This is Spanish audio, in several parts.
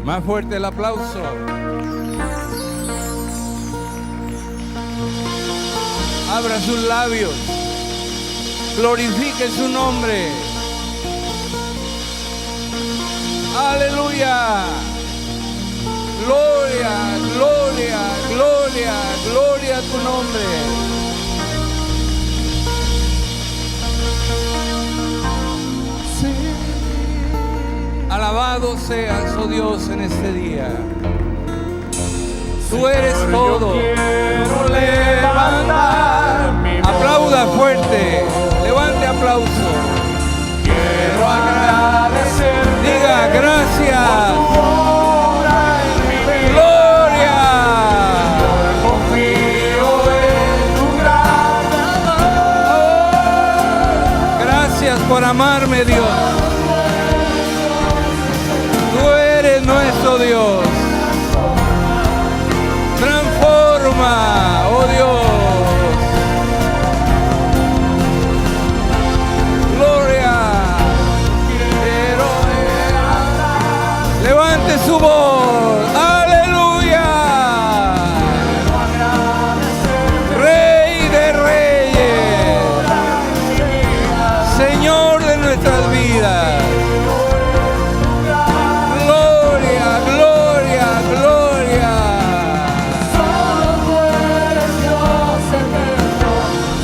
Más fuerte el aplauso. Abra sus labios. Glorifique su nombre. Aleluya. Gloria, gloria, gloria, gloria a tu nombre. Alabado seas, oh Dios, en este día. Tú eres todo. Quiero levantar mi voz. Aplauda fuerte. Levante aplauso. Quiero agradecer. Diga gracias. Gloria. Confío en tu gran amor. Gracias por amarme, Dios. Tú eres nuestro Dios. Transforma, oh Dios. Gloria. Levante su voz. Aleluya. Rey de reyes. Señor de nuestras vidas. Gloria, gloria, gloria. Solo tú eres Dios eterno.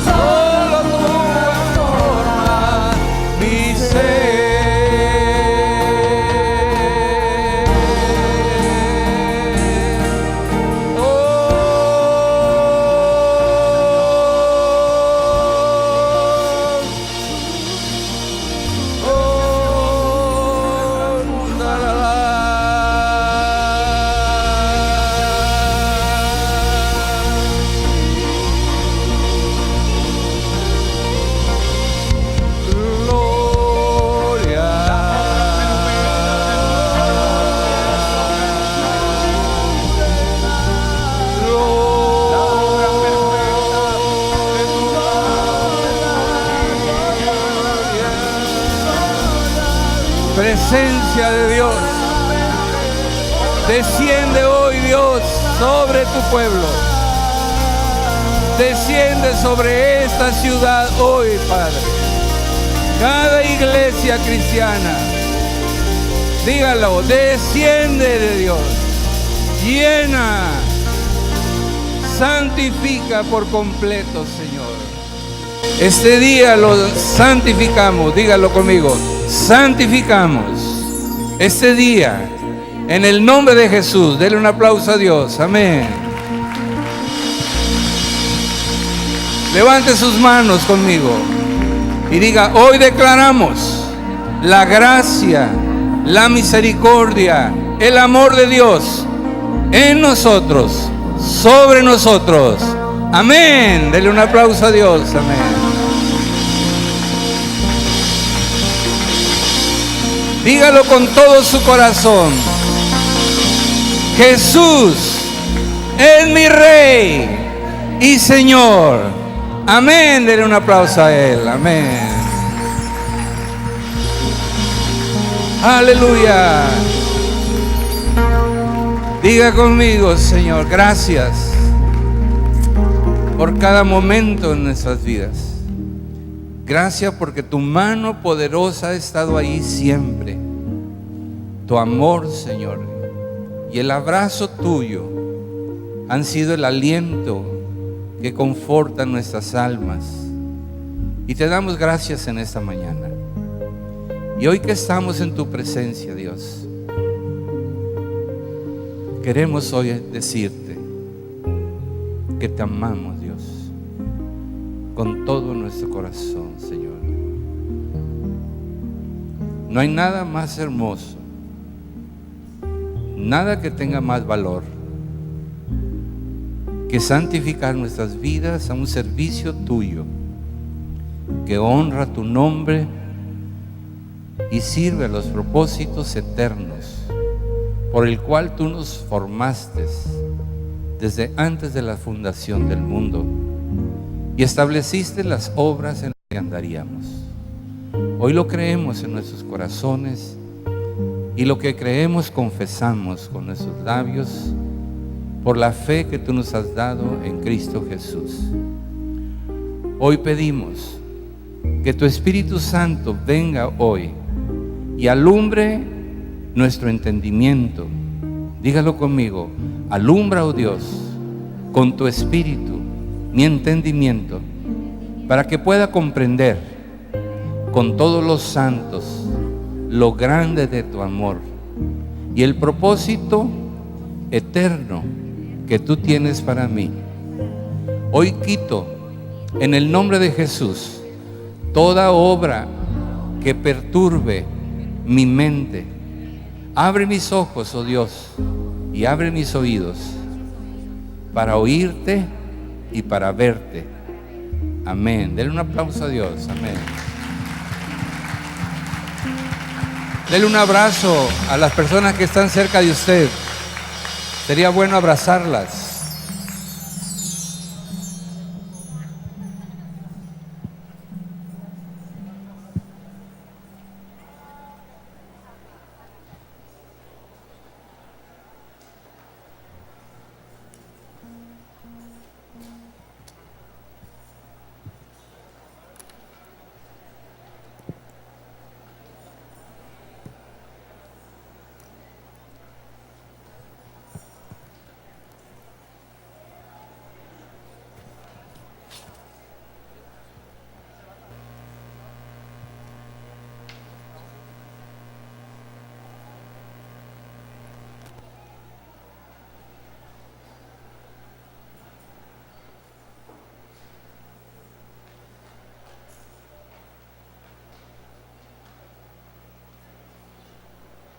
Solo tú transformas mi ser. Presencia de Dios, desciende hoy, Dios, sobre tu pueblo. Desciende sobre esta ciudad hoy, Padre. Cada iglesia cristiana, dígalo, desciende de Dios. Llena, santifica por completo, Señor. Este día lo santificamos, dígalo conmigo. Santificamos este día en el nombre de Jesús. Denle un aplauso a Dios. Amén. Levante sus manos conmigo y diga: hoy declaramos la gracia, la misericordia, el amor de Dios en nosotros, sobre nosotros. Amén. Denle un aplauso a Dios. Amén. Dígalo con todo su corazón. Jesús es mi Rey y Señor. Amén. Denle un aplauso a Él. Amén. Aleluya. Diga conmigo: Señor, gracias por cada momento en nuestras vidas. Gracias porque tu mano poderosa ha estado ahí siempre. Tu amor, Señor, y el abrazo tuyo han sido el aliento que conforta nuestras almas. Y te damos gracias en esta mañana. Y hoy que estamos en tu presencia, Dios, queremos hoy decirte que te amamos, Dios, con todo nuestro corazón, Señor. No hay nada más hermoso, nada que tenga más valor que santificar nuestras vidas a un servicio tuyo, que honra tu nombre y sirve a los propósitos eternos por el cual tú nos formaste desde antes de la fundación del mundo y estableciste las obras en las que andaríamos. Hoy lo creemos en nuestros corazones y lo que creemos confesamos con nuestros labios por la fe que tú nos has dado en Cristo Jesús. Hoy pedimos que tu Espíritu Santo venga hoy y alumbre nuestro entendimiento. Dígalo conmigo: alumbra, oh Dios, con tu Espíritu mi entendimiento, para que pueda comprender con todos los santos lo grande de tu amor y el propósito eterno que tú tienes para mí. Hoy quito en el nombre de Jesús toda obra que perturbe mi mente. Abre mis ojos, oh Dios, y abre mis oídos para oírte y para verte. Amén. Denle un aplauso a Dios. Amén. Denle un abrazo a las personas que están cerca de usted. Sería bueno abrazarlas.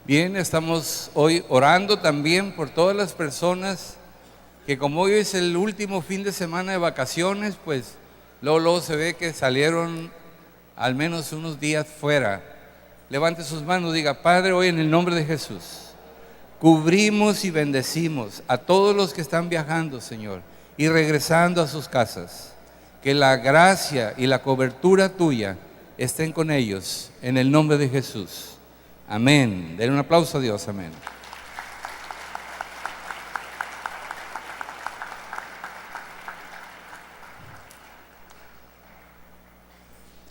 Bien, estamos hoy orando también por todas las personas que, como hoy es el último fin de semana de vacaciones, pues luego se ve que salieron al menos unos días fuera. Levante sus manos, diga: Padre, hoy en el nombre de Jesús cubrimos y bendecimos a todos los que están viajando, Señor, y regresando a sus casas. Que la gracia y la cobertura tuya estén con ellos en el nombre de Jesús. Amén. Denle un aplauso a Dios. Amén.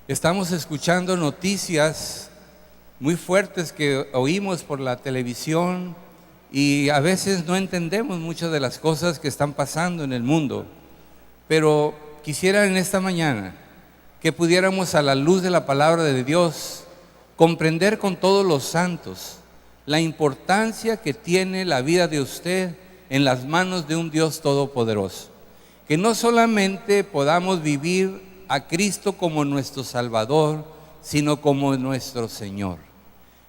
Estamos escuchando noticias muy fuertes que oímos por la televisión y a veces no entendemos muchas de las cosas que están pasando en el mundo. Pero quisiera en esta mañana que pudiéramos, a la luz de la palabra de Dios, comprender con todos los santos la importancia que tiene la vida de usted en las manos de un Dios todopoderoso. Que no solamente podamos vivir a Cristo como nuestro Salvador, sino como nuestro Señor.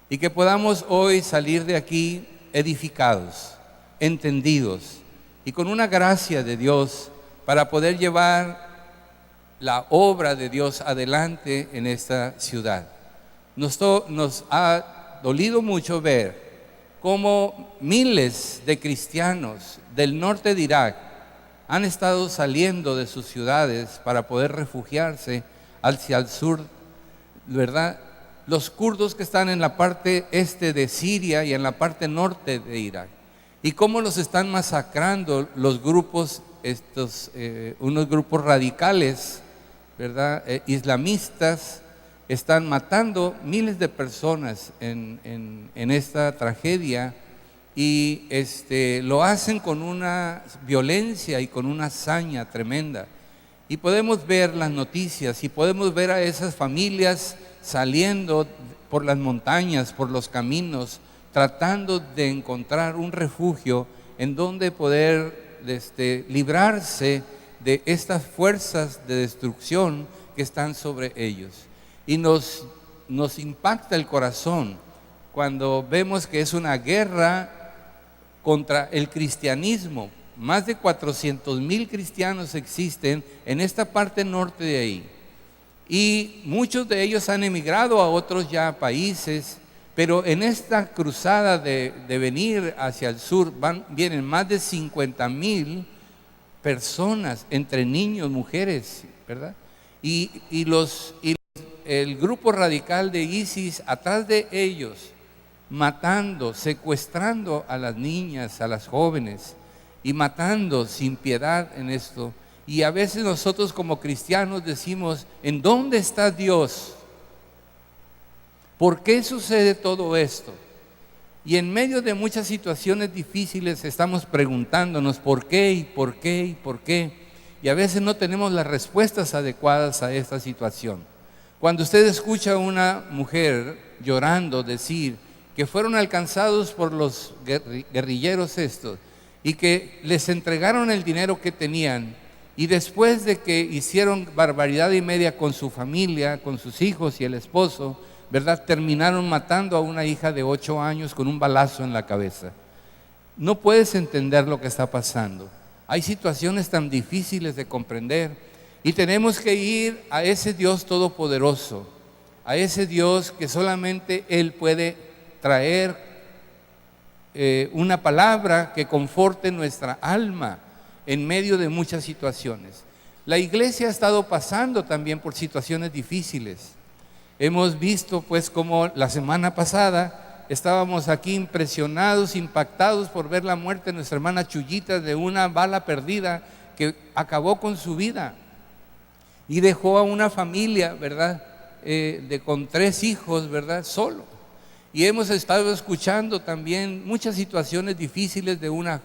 Y que podamos hoy salir de aquí edificados, entendidos y con una gracia de Dios para poder llevar la obra de Dios adelante en esta ciudad. Nos ha dolido mucho ver cómo miles de cristianos del norte de Irak han estado saliendo de sus ciudades para poder refugiarse hacia el sur, ¿verdad? Los kurdos que están en la parte este de Siria y en la parte norte de Irak, y cómo los están masacrando los grupos, unos grupos radicales, ¿verdad? Islamistas. Están matando miles de personas en esta tragedia y lo hacen con una violencia y con una hazaña tremenda. Y podemos ver las noticias y podemos ver a esas familias saliendo por las montañas, por los caminos, tratando de encontrar un refugio en donde poder librarse de estas fuerzas de destrucción que están sobre ellos. Y nos impacta el corazón cuando vemos que es una guerra contra el cristianismo. Más de 400,000 cristianos existen en esta parte norte de ahí. Y muchos de ellos han emigrado a otros ya países, pero en esta cruzada de venir hacia el sur vienen más de 50,000 personas, entre niños, mujeres, ¿verdad? Y el grupo radical de ISIS, atrás de ellos, matando, secuestrando a las niñas, a las jóvenes, y matando sin piedad en esto. Y a veces nosotros como cristianos decimos, ¿en dónde está Dios? ¿Por qué sucede todo esto? Y en medio de muchas situaciones difíciles estamos preguntándonos por qué y por qué y por qué. Y a veces no tenemos las respuestas adecuadas a esta situación. Cuando usted escucha a una mujer llorando decir que fueron alcanzados por los guerrilleros estos y que les entregaron el dinero que tenían, y después de que hicieron barbaridad y media con su familia, con sus hijos y el esposo, ¿verdad?, terminaron matando a una hija de 8 años con un balazo en la cabeza. No puedes entender lo que está pasando. Hay situaciones tan difíciles de comprender y tenemos que ir a ese Dios todopoderoso, a ese Dios que solamente Él puede traer una palabra que conforte nuestra alma en medio de muchas situaciones. La iglesia ha estado pasando también por situaciones difíciles. Hemos visto pues como la semana pasada estábamos aquí impresionados, impactados por ver la muerte de nuestra hermana Chuyita de una bala perdida que acabó con su vida y dejó a una familia, ¿verdad?, con 3 hijos, ¿verdad?, solo. Y hemos estado escuchando también muchas situaciones difíciles de una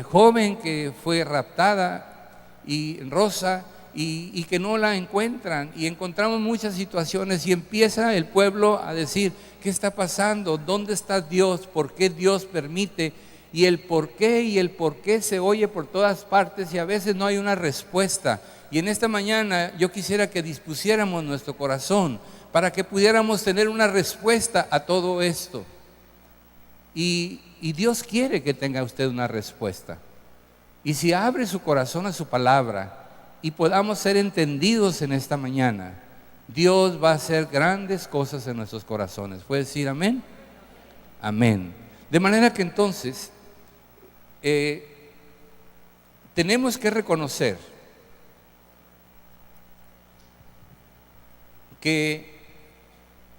joven que fue raptada, y Rosa, y que no la encuentran, y encontramos muchas situaciones y empieza el pueblo a decir, ¿qué está pasando? ¿Dónde está Dios? ¿Por qué Dios permite? Y el por qué se oye por todas partes y a veces no hay una respuesta. Y en esta mañana yo quisiera que dispusiéramos nuestro corazón para que pudiéramos tener una respuesta a todo esto. Y Dios quiere que tenga usted una respuesta. Y si abre su corazón a su palabra y podamos ser entendidos en esta mañana, Dios va a hacer grandes cosas en nuestros corazones. ¿Puede decir amén? Amén. De manera que entonces tenemos que reconocer que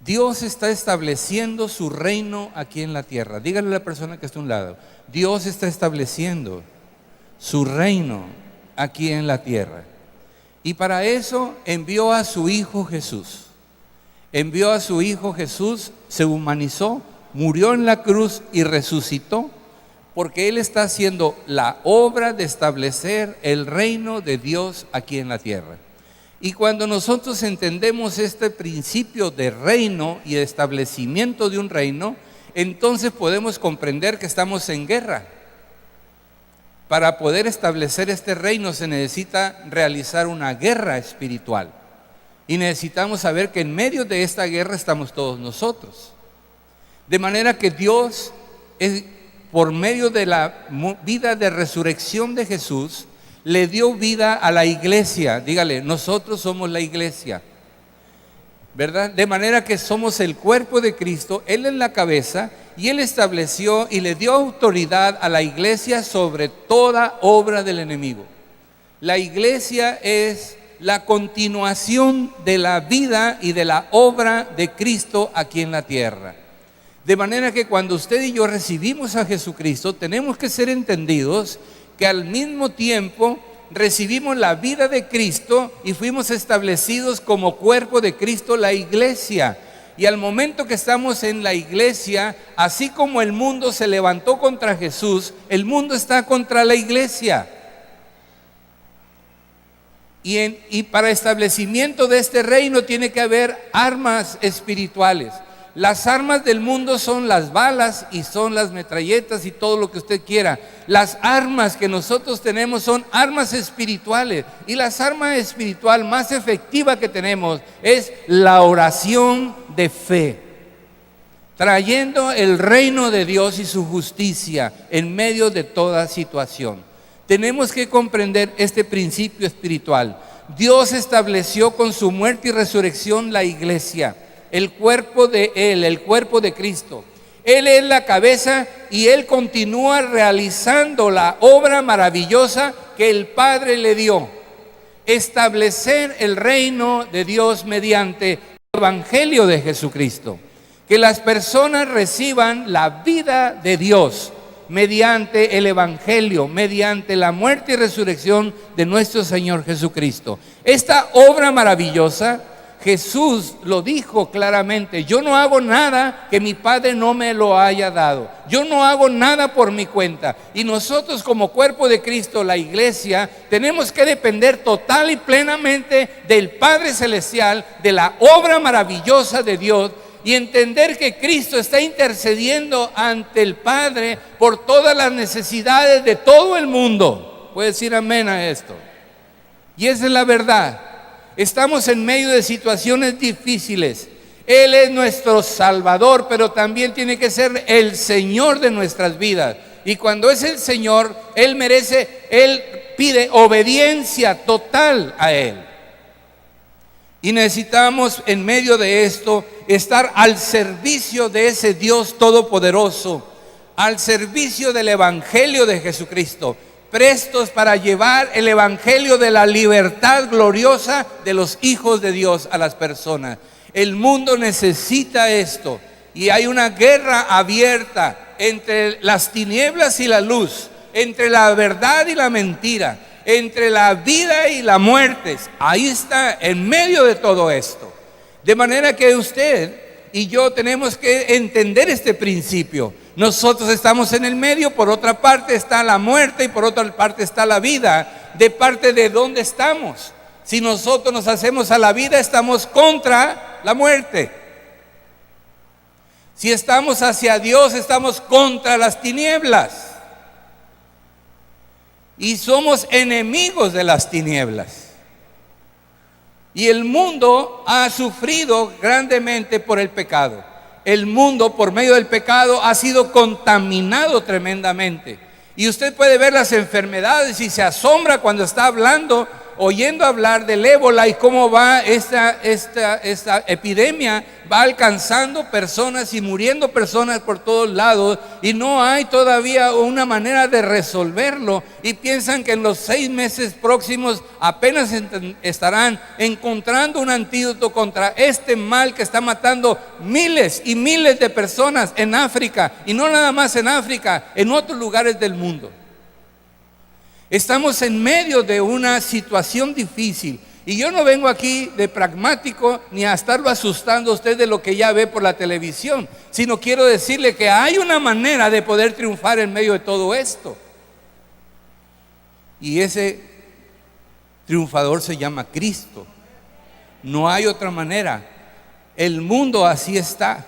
Dios está estableciendo su reino aquí en la tierra. Dígale a la persona que está a un lado, Dios está estableciendo su reino aquí en la tierra. Y para eso envió a su Hijo Jesús. Envió a su Hijo Jesús, se humanizó, murió en la cruz y resucitó, porque Él está haciendo la obra de establecer el reino de Dios aquí en la tierra. Y cuando nosotros entendemos este principio de reino y de establecimiento de un reino, entonces podemos comprender que estamos en guerra. Para poder establecer este reino se necesita realizar una guerra espiritual. Y necesitamos saber que en medio de esta guerra estamos todos nosotros. De manera que Dios, por medio de la vida de resurrección de Jesús, le dio vida a la iglesia. Dígale, nosotros somos la iglesia, ¿verdad? De manera que somos el cuerpo de Cristo, Él es la cabeza, y Él estableció y le dio autoridad a la iglesia sobre toda obra del enemigo. La iglesia es la continuación de la vida y de la obra de Cristo aquí en la tierra. De manera que cuando usted y yo recibimos a Jesucristo, tenemos que ser entendidos que al mismo tiempo recibimos la vida de Cristo y fuimos establecidos como cuerpo de Cristo, la iglesia. Y al momento que estamos en la iglesia, así como el mundo se levantó contra Jesús, el mundo está contra la iglesia. Y para establecimiento de este reino tiene que haber armas espirituales. Las armas del mundo son las balas y son las metralletas y todo lo que usted quiera. Las armas que nosotros tenemos son armas espirituales. Y la arma espiritual más efectiva que tenemos es la oración de fe, trayendo el reino de Dios y su justicia en medio de toda situación. Tenemos que comprender este principio espiritual. Dios estableció con su muerte y resurrección la iglesia, el cuerpo de Él, el cuerpo de Cristo. Él es la cabeza y Él continúa realizando la obra maravillosa que el Padre le dio. Establecer el reino de Dios mediante el Evangelio de Jesucristo. que las personas reciban la vida de Dios mediante el Evangelio, mediante la muerte y resurrección de nuestro Señor Jesucristo. Esta obra maravillosa, Jesús lo dijo claramente: yo no hago nada que mi Padre no me lo haya dado. Yo no hago nada por mi cuenta. Y nosotros, como cuerpo de Cristo, la iglesia, tenemos que depender total y plenamente del Padre Celestial, de la obra maravillosa de Dios, y entender que Cristo está intercediendo ante el Padre por todas las necesidades de todo el mundo. ¿Puede decir amén a esto? Y esa es la verdad. Estamos en medio de situaciones difíciles. Él es nuestro Salvador, pero también tiene que ser el Señor de nuestras vidas. Y cuando es el Señor, Él pide obediencia total a Él. Y necesitamos, en medio de esto, estar al servicio de ese Dios todopoderoso, al servicio del Evangelio de Jesucristo, prestos para llevar el Evangelio de la libertad gloriosa de los hijos de Dios a las personas. El mundo necesita esto, y hay una guerra abierta entre las tinieblas y la luz, entre la verdad y la mentira, entre la vida y la muerte. Ahí está, en medio de todo esto. De manera que usted y yo tenemos que entender este principio. Nosotros estamos en el medio, por otra parte está la muerte y por otra parte está la vida. ¿De parte de dónde estamos? Si nosotros nos hacemos a la vida, estamos contra la muerte. Si estamos hacia Dios, estamos contra las tinieblas. Y somos enemigos de las tinieblas. Y el mundo ha sufrido grandemente por el pecado. El mundo, por medio del pecado, ha sido contaminado tremendamente. Y usted puede ver las enfermedades y se asombra cuando está oyendo hablar del ébola y cómo va esta epidemia, va alcanzando personas y muriendo personas por todos lados, y no hay todavía una manera de resolverlo, y piensan que en los 6 meses próximos apenas estarán encontrando un antídoto contra este mal que está matando miles y miles de personas en África, y no nada más en África, en otros lugares del mundo. Estamos en medio de una situación difícil, y yo no vengo aquí de pragmático ni a estarlo asustando a usted de lo que ya ve por la televisión, sino quiero decirle que hay una manera de poder triunfar en medio de todo esto, y ese triunfador se llama Cristo. No hay otra manera. El mundo así está.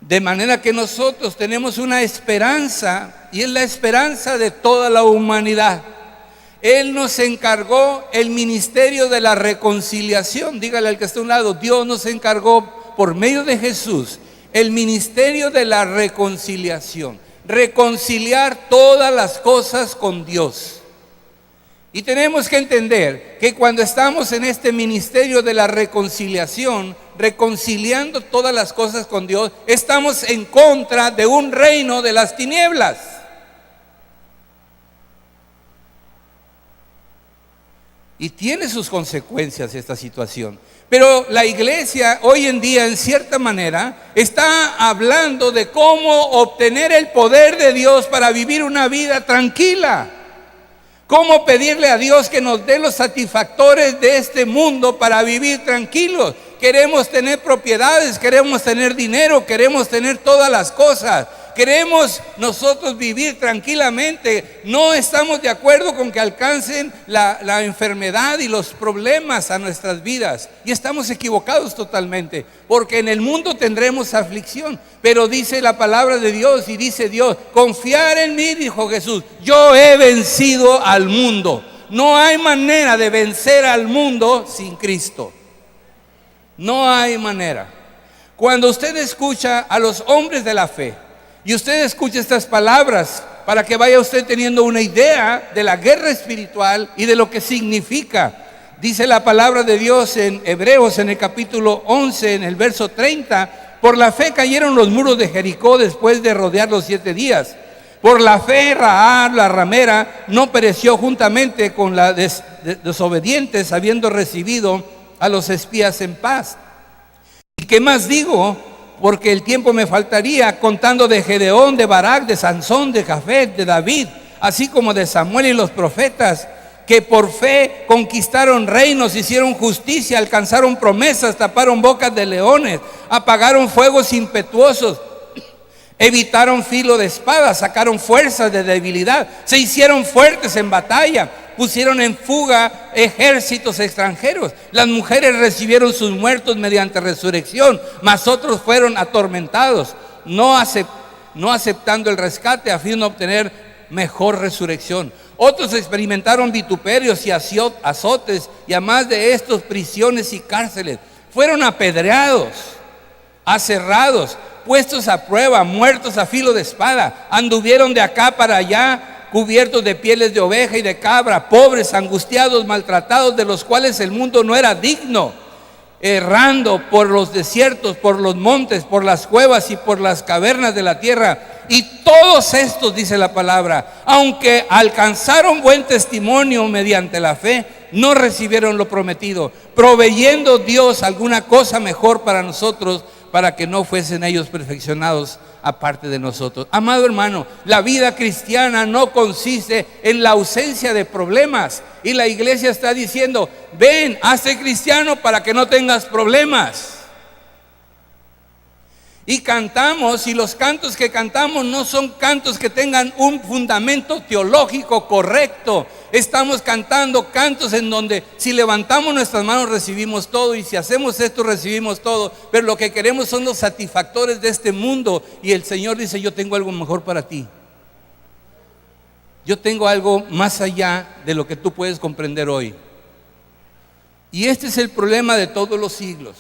De manera que nosotros tenemos una esperanza, y es la esperanza de toda la humanidad. Él nos encargó el ministerio de la reconciliación. Dígale al que está a un lado: Dios nos encargó por medio de Jesús el ministerio de la reconciliación. Reconciliar todas las cosas con Dios. Y tenemos que entender que cuando estamos en este ministerio de la reconciliación, reconciliando todas las cosas con Dios, estamos en contra de un reino de las tinieblas. Y tiene sus consecuencias esta situación. Pero la iglesia hoy en día, en cierta manera, está hablando de cómo obtener el poder de Dios para vivir una vida tranquila. Cómo pedirle a Dios que nos dé los satisfactores de este mundo para vivir tranquilos. Queremos tener propiedades, queremos tener dinero, queremos tener todas las cosas. Queremos nosotros vivir tranquilamente. No estamos de acuerdo con que alcancen la enfermedad y los problemas a nuestras vidas. Y estamos equivocados totalmente, porque en el mundo tendremos aflicción. Pero dice la palabra de Dios, y dice Dios: confiar en mí, dijo Jesús, yo he vencido al mundo. No hay manera de vencer al mundo sin Cristo. No hay manera. Cuando usted escucha a los hombres de la fe, y usted escucha estas palabras, para que vaya usted teniendo una idea de la guerra espiritual y de lo que significa. Dice la palabra de Dios en Hebreos, en el capítulo 11, en el verso 30: por la fe cayeron los muros de Jericó después de rodearlos 7 días. Por la fe Rahab, la ramera, no pereció juntamente con la desobedientes, habiendo recibido a los espías en paz. ¿Y qué más digo? porque el tiempo me faltaría, contando de Gedeón, de Barak, de Sansón, de Jafet, de David, así como de Samuel y los profetas, que por fe conquistaron reinos, hicieron justicia, alcanzaron promesas, taparon bocas de leones, apagaron fuegos impetuosos, evitaron filo de espada, sacaron fuerzas de debilidad, se hicieron fuertes en batalla, pusieron en fuga ejércitos extranjeros. Las mujeres recibieron sus muertos mediante resurrección, mas otros fueron atormentados, no aceptando el rescate a fin de obtener mejor resurrección. Otros experimentaron vituperios y azotes, y además de estos, prisiones y cárceles. Fueron apedreados, aserrados, puestos a prueba, muertos a filo de espada. Anduvieron de acá para allá, cubiertos de pieles de oveja y de cabra, pobres, angustiados, maltratados, de los cuales el mundo no era digno, errando por los desiertos, por los montes, por las cuevas y por las cavernas de la tierra. Y todos estos, dice la palabra, aunque alcanzaron buen testimonio mediante la fe, no recibieron lo prometido, proveyendo Dios alguna cosa mejor para nosotros, para que no fuesen ellos perfeccionados aparte de nosotros. Amado hermano, la vida cristiana no consiste en la ausencia de problemas, y la iglesia está diciendo: ven, hazte cristiano para que no tengas problemas. Y cantamos, y los cantos que cantamos no son cantos que tengan un fundamento teológico correcto. Estamos cantando cantos en donde si levantamos nuestras manos recibimos todo, y si hacemos esto recibimos todo, pero lo que queremos son los satisfactores de este mundo. Y el Señor dice: yo tengo algo mejor para ti. Yo tengo algo más allá de lo que tú puedes comprender hoy. Y este es el problema de todos los siglos,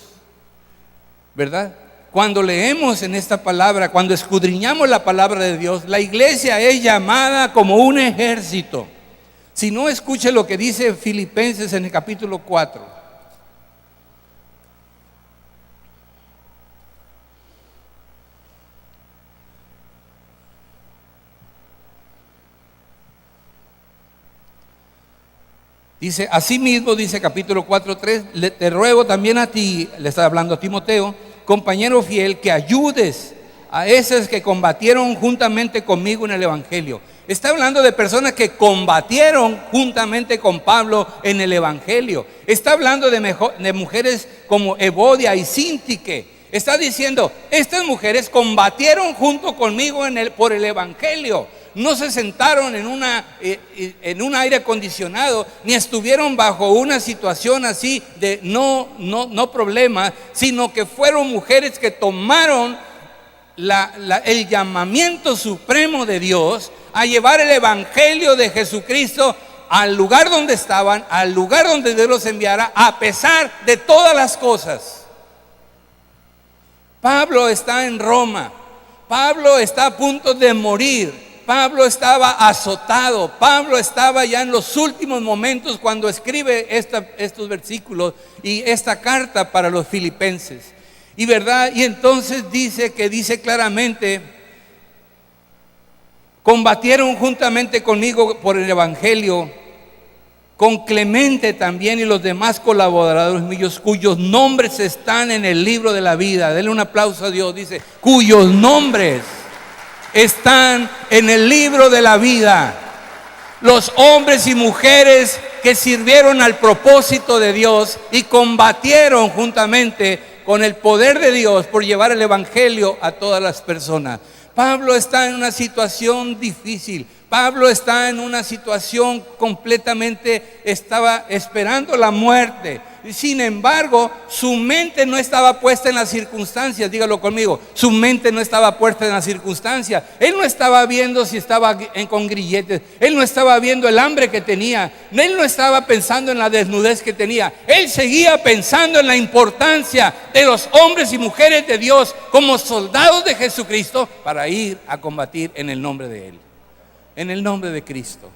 ¿verdad? Cuando leemos en esta palabra, cuando escudriñamos la palabra de Dios, la iglesia es llamada como un ejército. Si no, escuche lo que dice Filipenses en el capítulo 4. Dice: asimismo, dice capítulo 4:3, te ruego también a ti, le está hablando a Timoteo, compañero fiel, que ayudes a esos que combatieron juntamente conmigo en el evangelio. Está hablando de personas que combatieron juntamente con Pablo en el evangelio. Está hablando de mujeres como Evodia y Síntique. Está diciendo: estas mujeres combatieron junto conmigo por el evangelio. No se sentaron en un aire acondicionado, ni estuvieron bajo una situación así de no problema, sino que fueron mujeres que tomaron el llamamiento supremo de Dios a llevar el evangelio de Jesucristo al lugar donde estaban, al lugar donde Dios los enviara, a pesar de todas las cosas. Pablo está en Roma, Pablo está a punto de morir, Pablo estaba azotado, Pablo estaba ya en los últimos momentos cuando escribe estos versículos y esta carta para los filipenses. Y verdad, y entonces dice claramente: combatieron juntamente conmigo por el evangelio, con Clemente también y los demás colaboradores míos, cuyos nombres están en el libro de la vida. Denle un aplauso a Dios. Dice: cuyos nombres están en el libro de la vida. Los hombres y mujeres que sirvieron al propósito de Dios y combatieron juntamente con el poder de Dios por llevar el evangelio a todas las personas. Pablo está en una situación difícil. Pablo está en una situación completamente, estaba esperando la muerte. Sin embargo, su mente no estaba puesta en las circunstancias. Dígalo conmigo: su mente no estaba puesta en las circunstancias. Él no estaba viendo si estaba con grilletes. Él no estaba viendo el hambre que tenía. Él no estaba pensando en la desnudez que tenía. Él seguía pensando en la importancia de los hombres y mujeres de Dios como soldados de Jesucristo para ir a combatir en el nombre de Él, en el nombre de Cristo.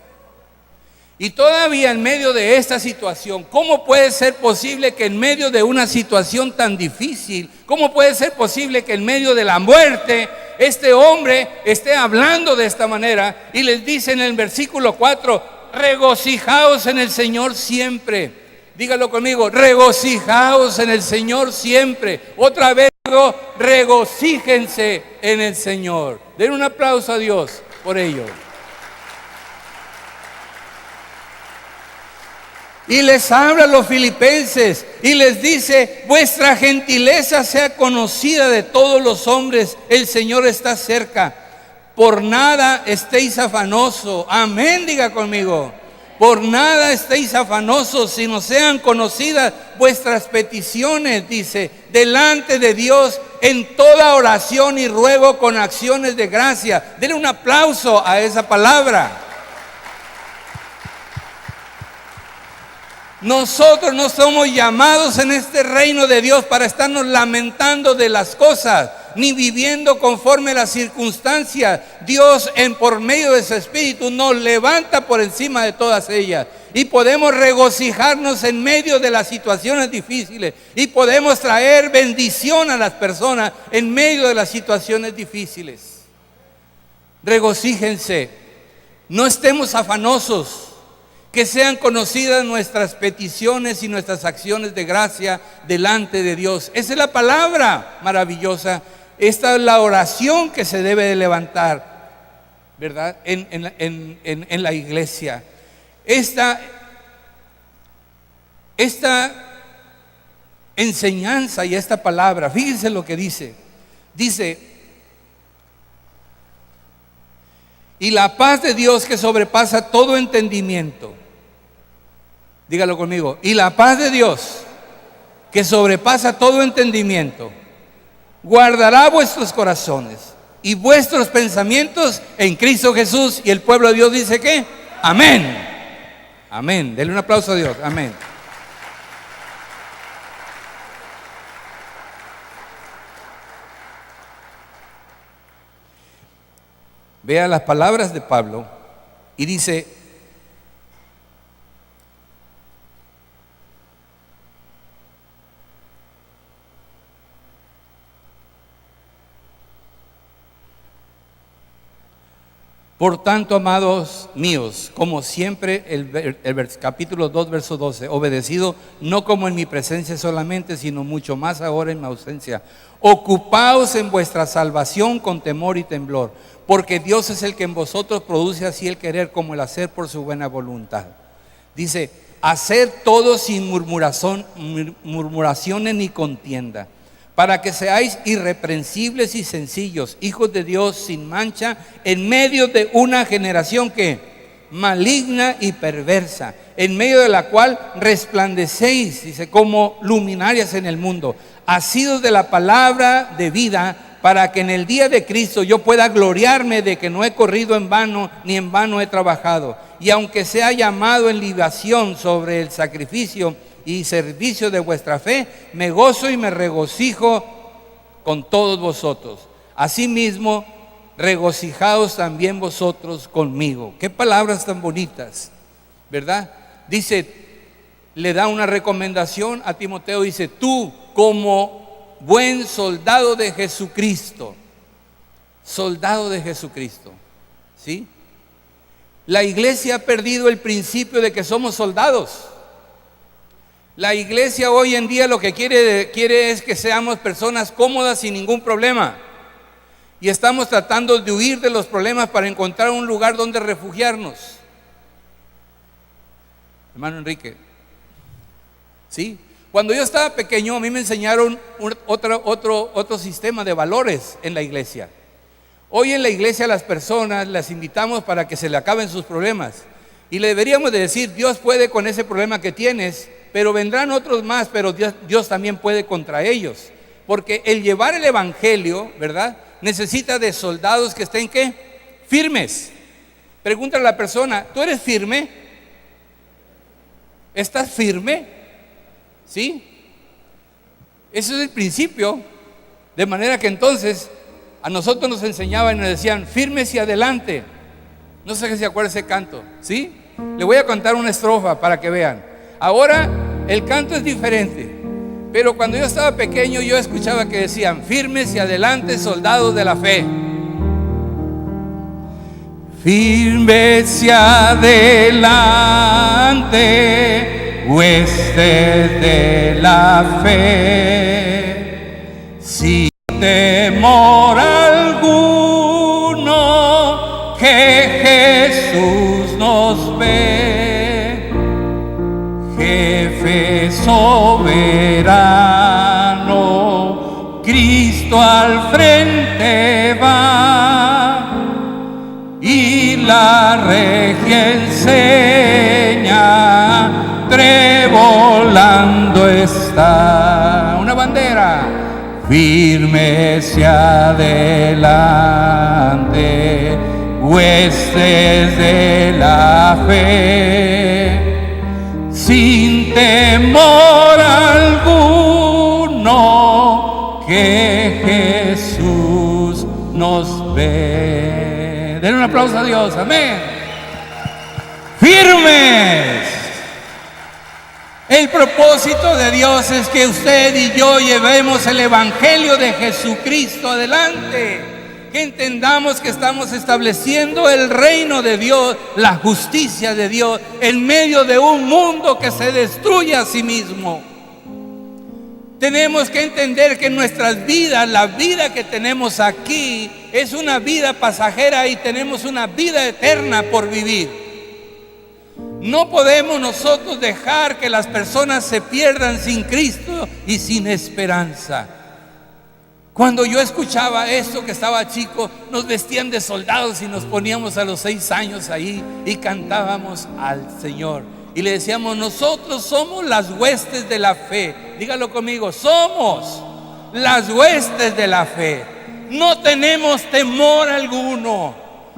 Y todavía en medio de esta situación, ¿cómo puede ser posible que en medio de una situación tan difícil, cómo puede ser posible que en medio de la muerte, este hombre esté hablando de esta manera? Y les dice en el versículo 4: regocijaos en el Señor siempre. Dígalo conmigo: regocijaos en el Señor siempre. Otra vez, dijo, regocíjense en el Señor. Den un aplauso a Dios por ello. Y les habla a los filipenses y les dice, vuestra gentileza sea conocida de todos los hombres, el Señor está cerca. Por nada estéis afanosos. Amén, diga conmigo. Por nada estéis afanosos, sino sean conocidas vuestras peticiones, dice, delante de Dios en toda oración y ruego con acciones de gracia. Denle un aplauso a esa palabra. Nosotros no somos llamados en este reino de Dios para estarnos lamentando de las cosas, ni viviendo conforme a las circunstancias. Dios, por medio de su Espíritu, nos levanta por encima de todas ellas. Y podemos regocijarnos en medio de las situaciones difíciles. Y podemos traer bendición a las personas en medio de las situaciones difíciles. Regocíjense. No estemos afanosos. Que sean conocidas nuestras peticiones y nuestras acciones de gracia delante de Dios. Esa es la palabra maravillosa. Esta es la oración que se debe de levantar, ¿verdad? En la iglesia. Esta enseñanza y esta palabra, fíjense lo que dice. Dice, y la paz de Dios que sobrepasa todo entendimiento. Dígalo conmigo. Y la paz de Dios que sobrepasa todo entendimiento guardará vuestros corazones y vuestros pensamientos en Cristo Jesús. Y el pueblo de Dios dice ¿qué? Amén. Amén. Denle un aplauso a Dios. Amén. Vea las palabras de Pablo y dice, por tanto, amados míos, como siempre, capítulo 2, verso 12, obedecido no como en mi presencia solamente, sino mucho más ahora en mi ausencia. Ocupaos en vuestra salvación con temor y temblor, porque Dios es el que en vosotros produce así el querer como el hacer por su buena voluntad. Dice, hacer todo sin murmuraciones ni contienda, para que seáis irreprensibles y sencillos, hijos de Dios sin mancha, en medio de una generación que maligna y perversa, en medio de la cual resplandecéis, dice, como luminarias en el mundo, asidos de la palabra de vida, para que en el día de Cristo yo pueda gloriarme de que no he corrido en vano, ni en vano he trabajado. Y aunque sea llamado en libación sobre el sacrificio y servicio de vuestra fe, me gozo y me regocijo con todos vosotros. Asimismo, regocijaos también vosotros conmigo. Qué palabras tan bonitas, ¿verdad? Dice, le da una recomendación a Timoteo, dice, tú como buen soldado de Jesucristo, ¿sí? La iglesia ha perdido el principio de que somos soldados. La iglesia hoy en día lo que quiere es que seamos personas cómodas sin ningún problema. Y estamos tratando de huir de los problemas para encontrar un lugar donde refugiarnos. Hermano Enrique, ¿sí? Cuando yo estaba pequeño a mí me enseñaron otro sistema de valores en la iglesia. Hoy en la iglesia a las personas las invitamos para que se le acaben sus problemas. Y le deberíamos de decir, Dios puede con ese problema que tienes, pero vendrán otros más, pero Dios también puede contra ellos. Porque el llevar el evangelio, ¿verdad?, necesita de soldados que estén, ¿qué? Firmes. Pregúntale a la persona, ¿tú eres firme? ¿Estás firme? ¿Sí? Ese es el principio. De manera que entonces a nosotros nos enseñaban y nos decían, firmes y adelante. No sé si se acuerda ese canto, ¿sí? Le voy a contar una estrofa para que vean. Ahora el canto es diferente, pero cuando yo estaba pequeño yo escuchaba que decían, firmes y adelante, soldados de la fe. Firmes y adelante, huestes de la fe. Sí. frente va y la regia enseña, trebolando está una bandera, firme hacia adelante, huestes de la fe, sin temor alguno, que Jesús nos ve. Den un aplauso a Dios, amén. Firmes. El propósito de Dios es que usted y yo llevemos el Evangelio de Jesucristo adelante. Que entendamos que estamos estableciendo el reino de Dios, la justicia de Dios, en medio de un mundo que se destruye a sí mismo. Tenemos que entender que nuestras vidas, la vida que tenemos aquí, es una vida pasajera y tenemos una vida eterna por vivir. No podemos nosotros dejar que las personas se pierdan sin Cristo y sin esperanza. Cuando yo escuchaba esto, que estaba chico, nos vestían de soldados y nos poníamos a los 6 años ahí y cantábamos al Señor. Y le decíamos, nosotros somos las huestes de la fe. Dígalo conmigo, somos las huestes de la fe. No tenemos temor alguno,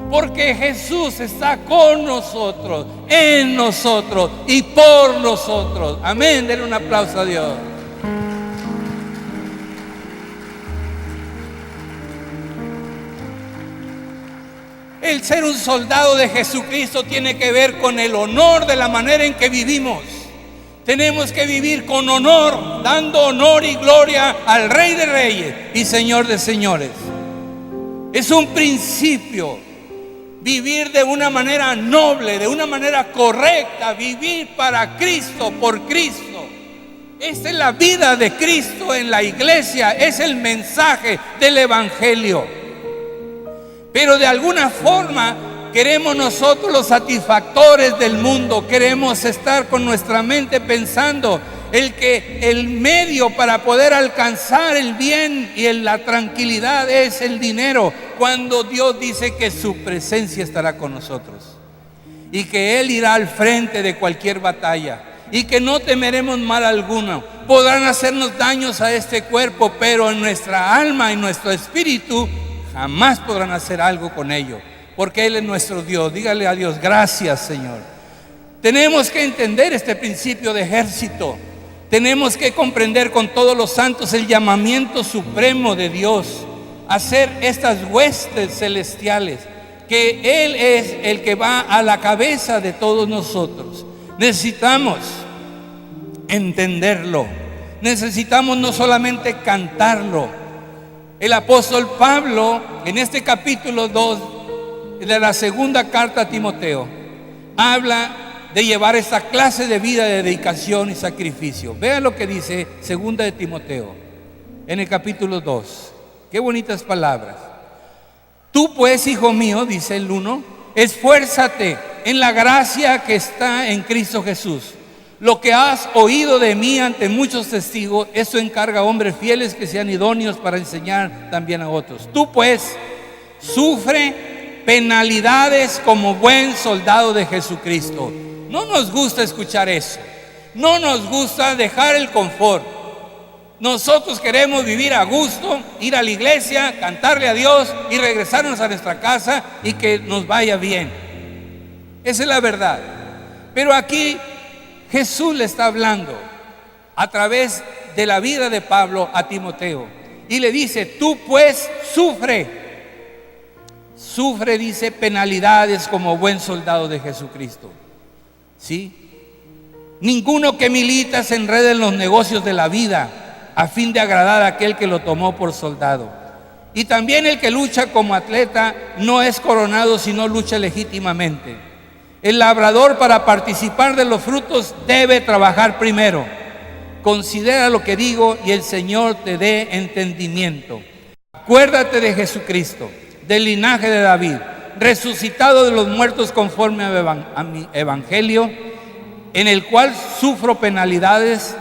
porque Jesús está con nosotros, en nosotros y por nosotros. Amén, denle un aplauso a Dios. El ser un soldado de Jesucristo tiene que ver con el honor de la manera en que vivimos. Tenemos que vivir con honor, dando honor y gloria al Rey de Reyes y Señor de Señores. Es un principio vivir de una manera noble, de una manera correcta, vivir para Cristo, por Cristo. Esta es la vida de Cristo en la iglesia, es el mensaje del Evangelio. Pero de alguna forma queremos nosotros los satisfactores del mundo, queremos estar con nuestra mente pensando el medio para poder alcanzar el bien y la tranquilidad es el dinero, cuando Dios dice que su presencia estará con nosotros y que Él irá al frente de cualquier batalla y que no temeremos mal alguno. Podrán hacernos daños a este cuerpo, pero en nuestra alma y nuestro espíritu jamás podrán hacer algo con ello, porque Él es nuestro Dios. Dígale a Dios, gracias Señor. Tenemos que entender este principio de ejército. Tenemos que comprender con todos los santos el llamamiento supremo de Dios a ser estas huestes celestiales, que Él es el que va a la cabeza de todos nosotros. Necesitamos entenderlo. Necesitamos no solamente cantarlo. El apóstol Pablo, en este capítulo 2 de la segunda carta a Timoteo, habla de llevar esta clase de vida de dedicación y sacrificio. Vea lo que dice segunda de Timoteo, en el capítulo 2. Qué bonitas palabras. Tú pues, hijo mío, dice el 1, esfuérzate en la gracia que está en Cristo Jesús. Lo que has oído de mí ante muchos testigos, eso encarga a hombres fieles que sean idóneos para enseñar también a otros. Tú pues, sufre penalidades como buen soldado de Jesucristo. No nos gusta escuchar eso. No nos gusta dejar el confort. Nosotros queremos vivir a gusto, ir a la iglesia, cantarle a Dios y regresarnos a nuestra casa y que nos vaya bien. Esa es la verdad. Pero aquí Jesús le está hablando a través de la vida de Pablo a Timoteo y le dice, tú pues sufre, dice, penalidades como buen soldado de Jesucristo. ¿Sí? Ninguno que milita se enreda en los negocios de la vida a fin de agradar a aquel que lo tomó por soldado. Y también el que lucha como atleta no es coronado sino lucha legítimamente. El labrador, para participar de los frutos, debe trabajar primero. Considera lo que digo y el Señor te dé entendimiento. Acuérdate de Jesucristo, del linaje de David, resucitado de los muertos conforme a mi evangelio, en el cual sufro penalidades,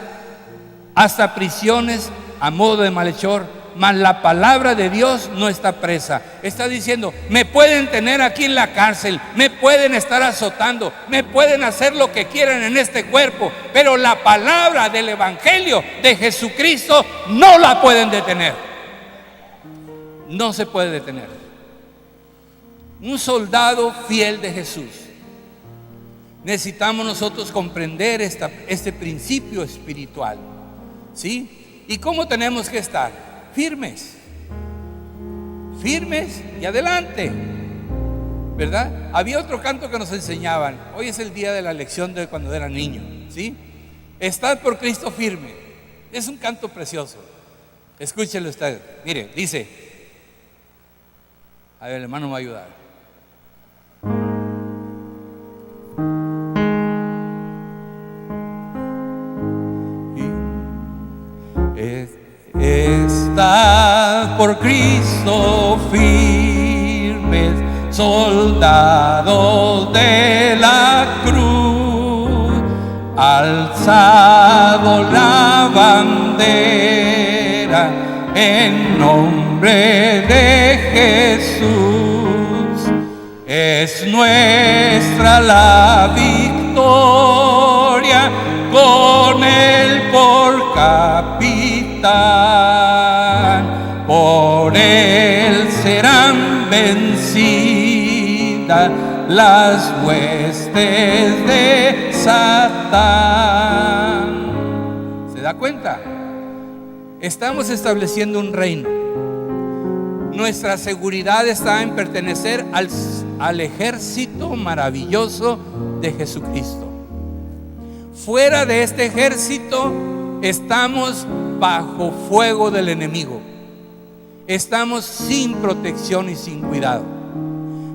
hasta prisiones a modo de malhechor, mas la palabra de Dios no está presa. Está diciendo, me pueden tener aquí en la cárcel, me pueden estar azotando, me pueden hacer lo que quieran en este cuerpo, pero la palabra del evangelio de Jesucristo no la pueden detener. No se puede detener. Un soldado fiel de Jesús. Necesitamos nosotros comprender este principio espiritual, ¿sí? ¿Y cómo tenemos que estar? Firmes. Firmes y adelante, ¿verdad? Había otro canto que nos enseñaban. Hoy es el día de la lección de cuando era niño, ¿sí? Estad por Cristo firme. Es un canto precioso. Escúchelo usted. Mire, dice. A ver, el hermano me va a ayudar. Estad por Cristo firmes, soldados de la cruz, alzado la bandera en nombre de Jesús. Es nuestra la victoria, con él por capitán, por él serán vencidas las huestes de Satán. ¿Se da cuenta? Estamos estableciendo un reino. Nuestra seguridad está en pertenecer al ejército maravilloso de Jesucristo. Fuera de este ejército estamos bajo fuego del enemigo. Estamos sin protección y sin cuidado.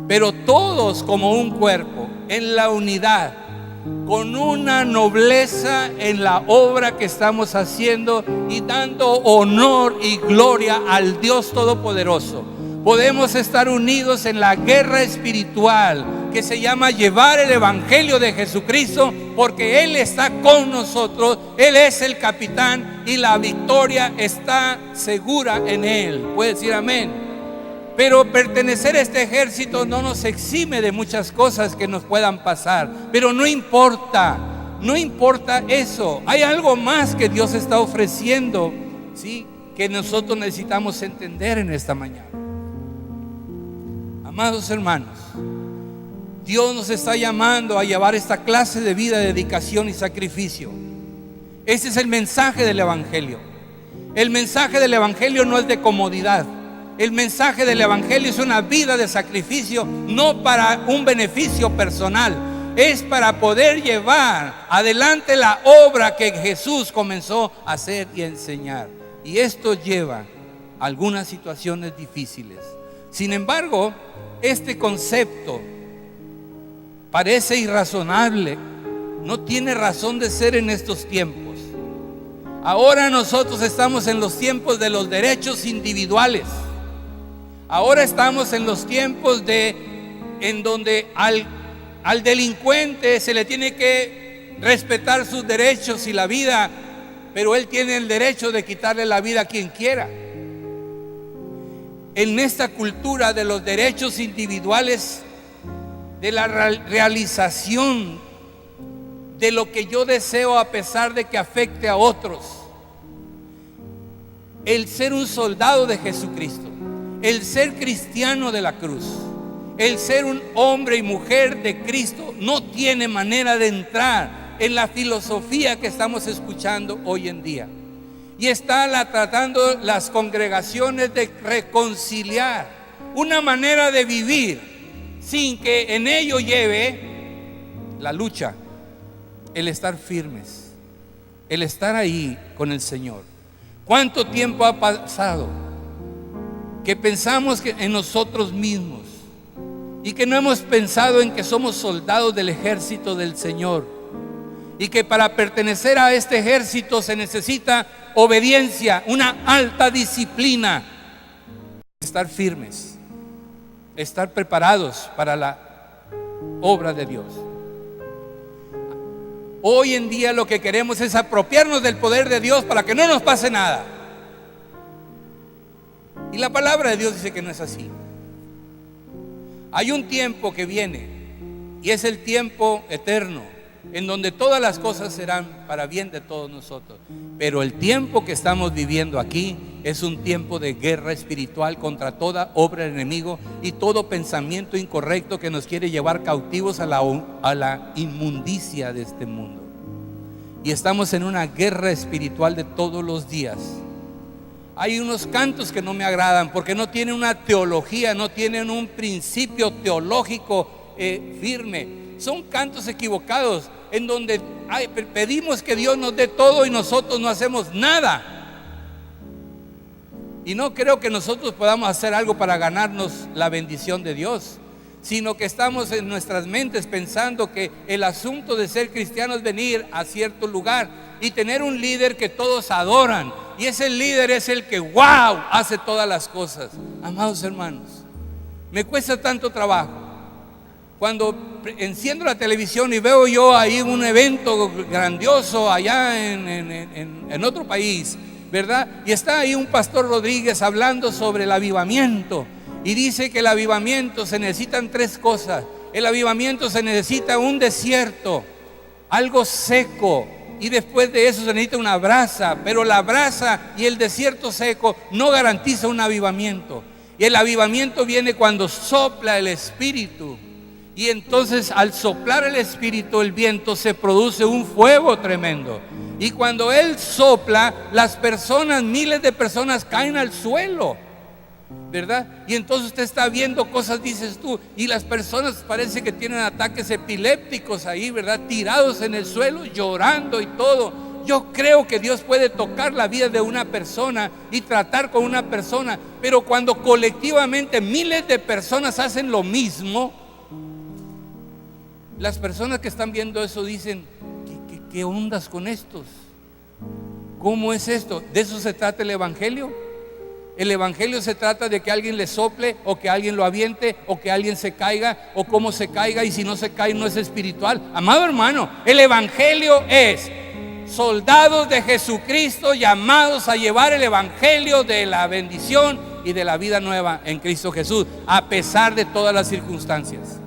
Pero todos como un cuerpo, en la unidad, con una nobleza en la obra que estamos haciendo y dando honor y gloria al Dios Todopoderoso, podemos estar unidos en la guerra espiritual que se llama llevar el evangelio de Jesucristo, porque Él está con nosotros, Él es el capitán y la victoria está segura en Él. Puede decir amén. Pero pertenecer a este ejército no nos exime de muchas cosas que nos puedan pasar, pero no importa eso. Hay algo más que Dios está ofreciendo, ¿sí?, que nosotros necesitamos entender en esta mañana. Amados hermanos, Dios nos está llamando a llevar esta clase de vida, dedicación y sacrificio. Ese es el mensaje del evangelio. El mensaje del evangelio no es de comodidad. El mensaje del evangelio es una vida de sacrificio, no para un beneficio personal, es para poder llevar adelante la obra que Jesús comenzó a hacer y a enseñar. Y esto lleva a algunas situaciones difíciles. Sin embargo, este concepto parece irrazonable, no tiene razón de ser en estos tiempos. Ahora nosotros estamos en los tiempos de los derechos individuales. Ahora estamos en los tiempos en donde al delincuente se le tiene que respetar sus derechos y la vida, pero él tiene el derecho de quitarle la vida a quien quiera. En esta cultura de los derechos individuales, de la realización de lo que yo deseo a pesar de que afecte a otros, el ser un soldado de Jesucristo, el ser cristiano de la cruz, el ser un hombre y mujer de Cristo, no tiene manera de entrar en la filosofía que estamos escuchando hoy en día. Y está tratando las congregaciones de reconciliar una manera de vivir sin que en ello lleve la lucha, el estar firmes, el estar ahí con el Señor. ¿Cuánto tiempo ha pasado que pensamos en nosotros mismos y que no hemos pensado en que somos soldados del ejército del Señor, y que para pertenecer a este ejército se necesita obediencia, una alta disciplina, estar firmes, estar preparados para la obra de Dios? Hoy en día lo que queremos es apropiarnos del poder de Dios para que no nos pase nada. Y la palabra de Dios dice que no es así. Hay un tiempo que viene y es el tiempo eterno, en donde todas las cosas serán para bien de todos nosotros. Pero el tiempo que estamos viviendo aquí es un tiempo de guerra espiritual contra toda obra del enemigo y todo pensamiento incorrecto que nos quiere llevar cautivos a la inmundicia de este mundo. Y estamos en una guerra espiritual de todos los días. Hay unos cantos que no me agradan porque no tienen una teología, no tienen un principio teológico firme. Son cantos equivocados en donde pedimos que Dios nos dé todo y nosotros no hacemos nada. Y no creo que nosotros podamos hacer algo para ganarnos la bendición de Dios, sino que estamos en nuestras mentes pensando que el asunto de ser cristiano es venir a cierto lugar y tener un líder que todos adoran, y ese líder es el que wow hace todas las cosas. Amados hermanos, me cuesta tanto trabajo cuando enciendo la televisión y veo yo ahí un evento grandioso allá en otro país, ¿verdad? Y está ahí un pastor Rodríguez hablando sobre el avivamiento, y dice que el avivamiento se necesitan tres cosas. El avivamiento se necesita un desierto, algo seco, y después de eso se necesita una brasa, pero la brasa y el desierto seco no garantiza un avivamiento. Y el avivamiento viene cuando sopla el Espíritu, y entonces al soplar el Espíritu, el viento, se produce un fuego tremendo. Y cuando Él sopla, las personas, miles de personas caen al suelo, ¿verdad? Y entonces usted está viendo cosas, dices tú, y las personas parece que tienen ataques epilépticos ahí, ¿verdad? Tirados en el suelo, llorando y todo. Yo creo que Dios puede tocar la vida de una persona y tratar con una persona, pero cuando colectivamente miles de personas hacen lo mismo, las personas que están viendo eso dicen: ¿Qué ondas con estos? ¿Cómo es esto? ¿De eso se trata el Evangelio? El Evangelio se trata de que alguien le sople, o que alguien lo aviente, o que alguien se caiga, o cómo se caiga, y si no se cae no es espiritual. Amado hermano, el Evangelio es soldados de Jesucristo llamados a llevar el Evangelio de la bendición y de la vida nueva en Cristo Jesús, a pesar de todas las circunstancias.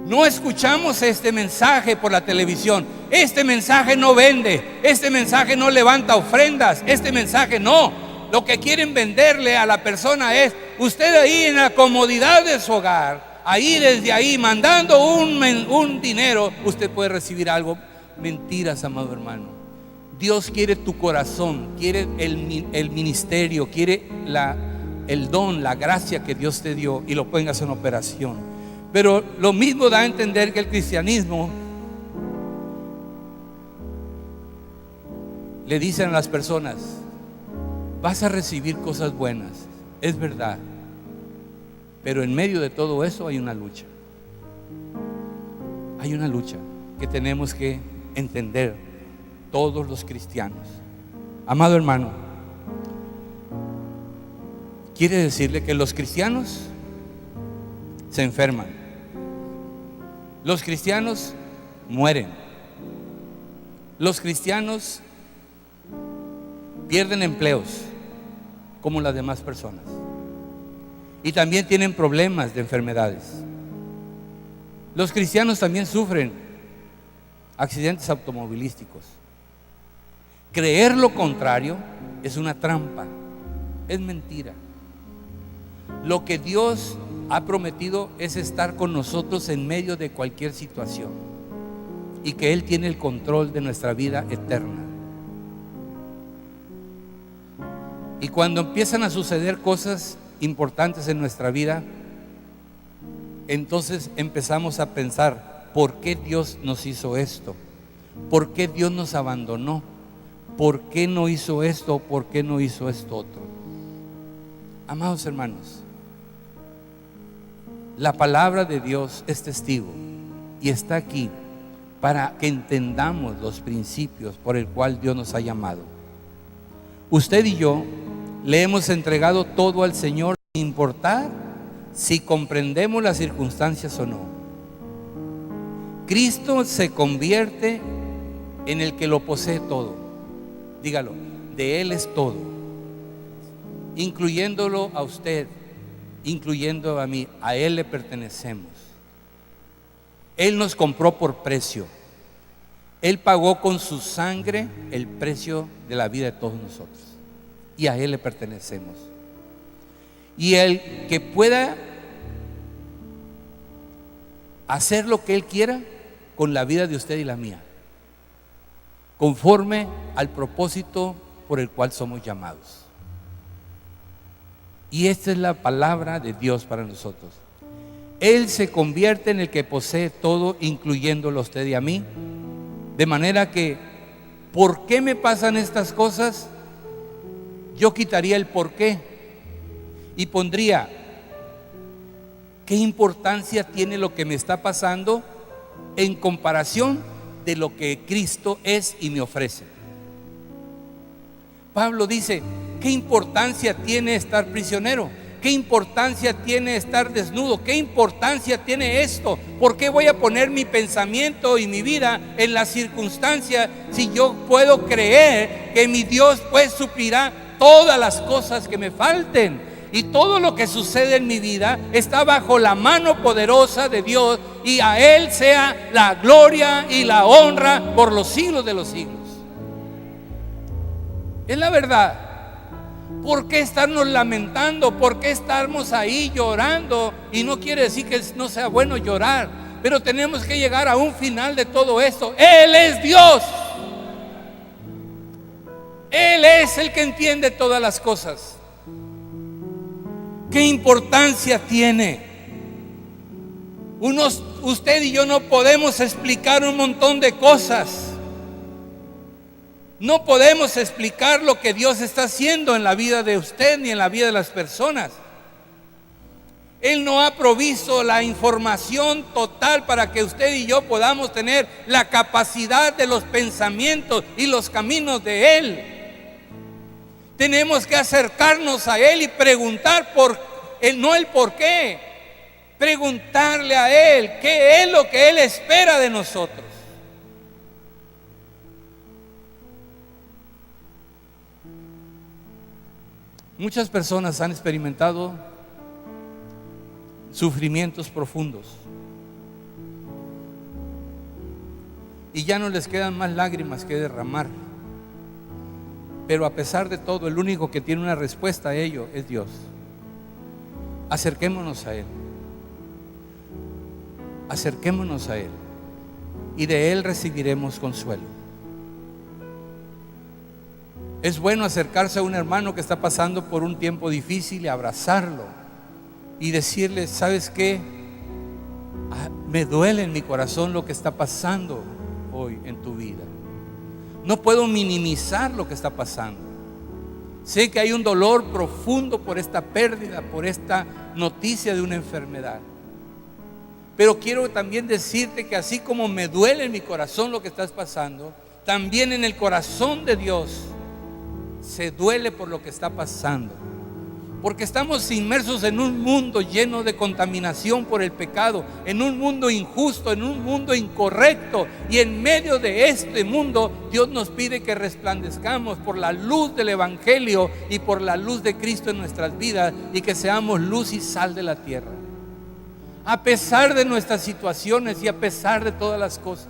No escuchamos este mensaje por la televisión. Este mensaje no vende, este mensaje no levanta ofrendas, este mensaje no. Lo que quieren venderle a la persona es: usted ahí en la comodidad de su hogar, ahí desde ahí mandando un dinero, usted puede recibir algo. Mentiras, amado hermano. Dios quiere tu corazón, quiere el ministerio, quiere el don, la gracia que Dios te dio, y lo pongas en operación. Pero lo mismo da a entender que el cristianismo le dicen a las personas: vas a recibir cosas buenas, es verdad, pero en medio de todo eso hay una lucha. Hay una lucha que tenemos que entender todos los cristianos. Amado hermano, quiere decirle que los cristianos se enferman, los cristianos mueren, los cristianos pierden empleos como las demás personas, y también tienen problemas de enfermedades. Los cristianos también sufren accidentes automovilísticos. Creer lo contrario es una trampa, es mentira. Lo que Dios ha prometido es estar con nosotros en medio de cualquier situación, y que Él tiene el control de nuestra vida eterna. Y cuando empiezan a suceder cosas importantes en nuestra vida, entonces empezamos a pensar: ¿por qué Dios nos hizo esto? ¿Por qué Dios nos abandonó? ¿Por qué no hizo esto? ¿Por qué no hizo esto otro? Amados hermanos, la palabra de Dios es testigo y está aquí para que entendamos los principios por el cual Dios nos ha llamado. Usted y yo le hemos entregado todo al Señor, sin importar si comprendemos las circunstancias o no. Cristo se convierte en el que lo posee todo. Dígalo: de Él es todo. incluyéndolo a usted, incluyendo a mí. A Él le pertenecemos. Él nos compró por precio. Él pagó con su sangre el precio de la vida de todos nosotros. Y a Él le pertenecemos. Y el que pueda hacer lo que Él quiera con la vida de usted y la mía, conforme al propósito por el cual somos llamados. Y esta es la palabra de Dios para nosotros. Él se convierte en el que posee todo, incluyéndolo a usted y a mí. De manera que, ¿por qué me pasan estas cosas? Yo quitaría el por qué y pondría, ¿qué importancia tiene lo que me está pasando en comparación de lo que Cristo es y me ofrece? Pablo dice, ¿qué importancia tiene estar prisionero? ¿Qué importancia tiene estar desnudo? ¿Qué importancia tiene esto? ¿Por qué voy a poner mi pensamiento y mi vida en la circunstancia si yo puedo creer que mi Dios pues suplirá todas las cosas que me falten? Y todo lo que sucede en mi vida está bajo la mano poderosa de Dios, y a Él sea la gloria y la honra por los siglos de los siglos. Es la verdad. ¿Por qué estarnos lamentando? ¿Por qué estarnos ahí llorando? Y no quiere decir que no sea bueno llorar, pero tenemos que llegar a un final de todo esto. Él es Dios. Él es el que entiende todas las cosas. ¿Qué importancia tiene? Usted y yo no podemos explicar un montón de cosas. No podemos explicar lo que Dios está haciendo en la vida de usted ni en la vida de las personas. Él no ha provisto la información total para que usted y yo podamos tener la capacidad de los pensamientos y los caminos de Él. Tenemos que acercarnos a Él y preguntar no el por qué, preguntarle a Él qué es lo que Él espera de nosotros. Muchas personas han experimentado sufrimientos profundos y ya no les quedan más lágrimas que derramar. Pero a pesar de todo, el único que tiene una respuesta a ello es Dios. Acerquémonos a Él. Acerquémonos a Él, y de Él recibiremos consuelo. Es bueno acercarse a un hermano que está pasando por un tiempo difícil y abrazarlo y decirle, ¿sabes qué? Me duele en mi corazón lo que está pasando hoy en tu vida. No puedo minimizar lo que está pasando. Sé que hay un dolor profundo por esta pérdida, por esta noticia de una enfermedad. Pero quiero también decirte que así como me duele en mi corazón lo que estás pasando, también en el corazón de Dios se duele por lo que está pasando. Porque estamos inmersos en un mundo lleno de contaminación por el pecado, en un mundo injusto, en un mundo incorrecto. Y en medio de este mundo, Dios nos pide que resplandezcamos por la luz del Evangelio y por la luz de Cristo en nuestras vidas, y que seamos luz y sal de la tierra. A pesar de nuestras situaciones y a pesar de todas las cosas.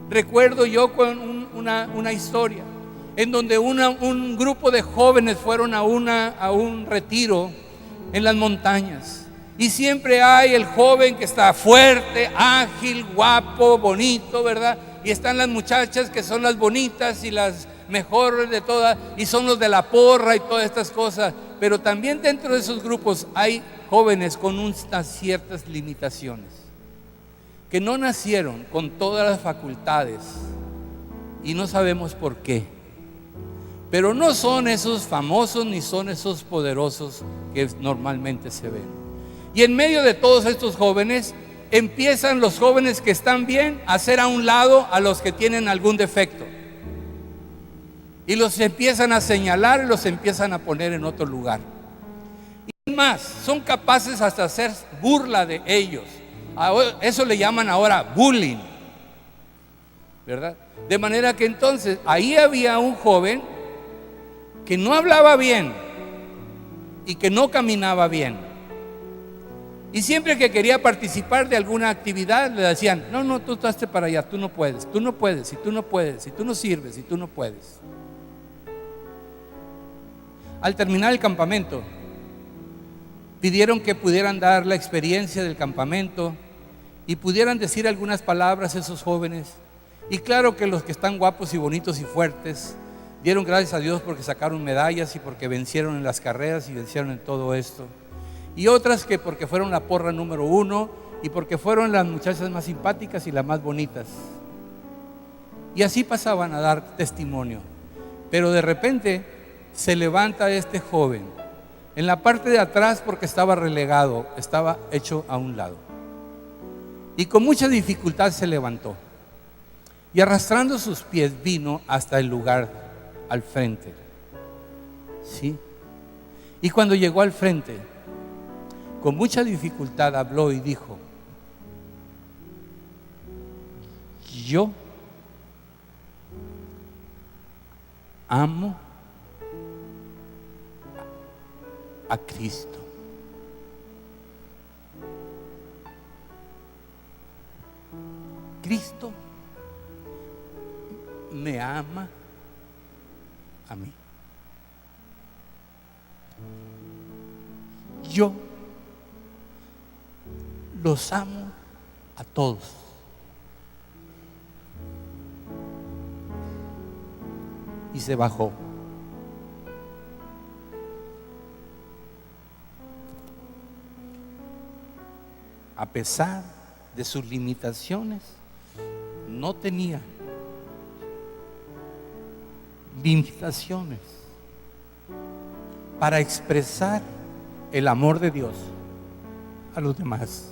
Recuerdo yo con una historia en donde un grupo de jóvenes fueron a un retiro en las montañas. Y siempre hay el joven que está fuerte, ágil, guapo, bonito, ¿verdad? Y están las muchachas que son las bonitas y las mejores de todas, y son los de la porra y todas estas cosas. Pero también dentro de esos grupos hay jóvenes con unas ciertas limitaciones, que no nacieron con todas las facultades, y no sabemos por qué. Pero no son esos famosos ni son esos poderosos que normalmente se ven. Y en medio de todos estos jóvenes, empiezan los jóvenes que están bien a hacer a un lado a los que tienen algún defecto. Y los empiezan a señalar y los empiezan a poner en otro lugar. Y más, son capaces hasta hacer burla de ellos. Eso le llaman ahora bullying, ¿verdad? De manera que entonces ahí había un joven que no hablaba bien, y que no caminaba bien. Y siempre que quería participar de alguna actividad le decían: no, tú estás para allá, tú no puedes, y tú no puedes, y tú no sirves, y tú no puedes. Al terminar el campamento, pidieron que pudieran dar la experiencia del campamento y pudieran decir algunas palabras a esos jóvenes. Y claro que los que están guapos y bonitos y fuertes dieron gracias a Dios porque sacaron medallas y porque vencieron en las carreras y vencieron en todo esto. Y otras que porque fueron la porra número 1 y porque fueron las muchachas más simpáticas y las más bonitas. Y así pasaban a dar testimonio. Pero de repente se levanta este joven en la parte de atrás porque estaba relegado, estaba hecho a un lado. Y con mucha dificultad se levantó. Y arrastrando sus pies vino hasta el lugar al frente. ¿Sí? Y cuando llegó al frente, con mucha dificultad habló y dijo: yo amo a Cristo. Cristo me ama a mí. Yo los amo a todos. Y se bajó. A pesar de sus limitaciones, no tenía limitaciones para expresar el amor de Dios a los demás.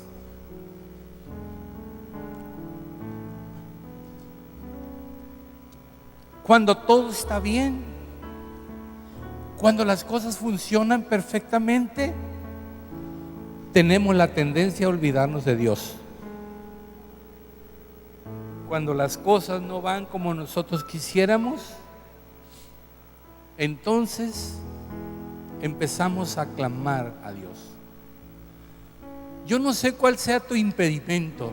Cuando todo está bien, cuando las cosas funcionan perfectamente, tenemos la tendencia a olvidarnos de Dios. Cuando las cosas no van como nosotros quisiéramos, entonces empezamos a clamar a Dios. Yo no sé cuál sea tu impedimento,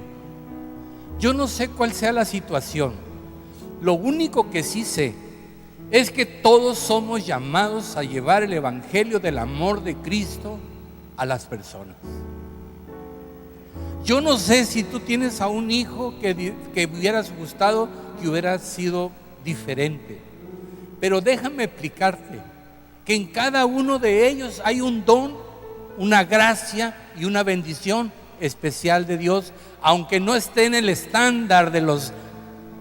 yo no sé cuál sea la situación. Lo único que sí sé es que todos somos llamados a llevar el evangelio del amor de Cristo a las personas. Yo no sé si tú tienes a un hijo que hubieras gustado que hubiera sido diferente, pero déjame explicarte que en cada uno de ellos hay un don, una gracia y una bendición especial de Dios, aunque no esté en el estándar de los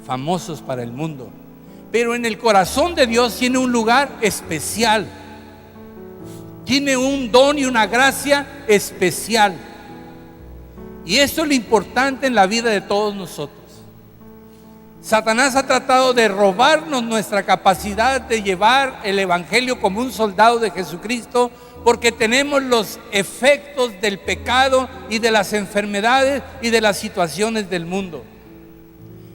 famosos para el mundo, pero en el corazón de Dios tiene un lugar especial, tiene un don y una gracia especial. Y eso es lo importante en la vida de todos nosotros. Satanás ha tratado de robarnos nuestra capacidad de llevar el evangelio como un soldado de Jesucristo, porque tenemos los efectos del pecado y de las enfermedades y de las situaciones del mundo.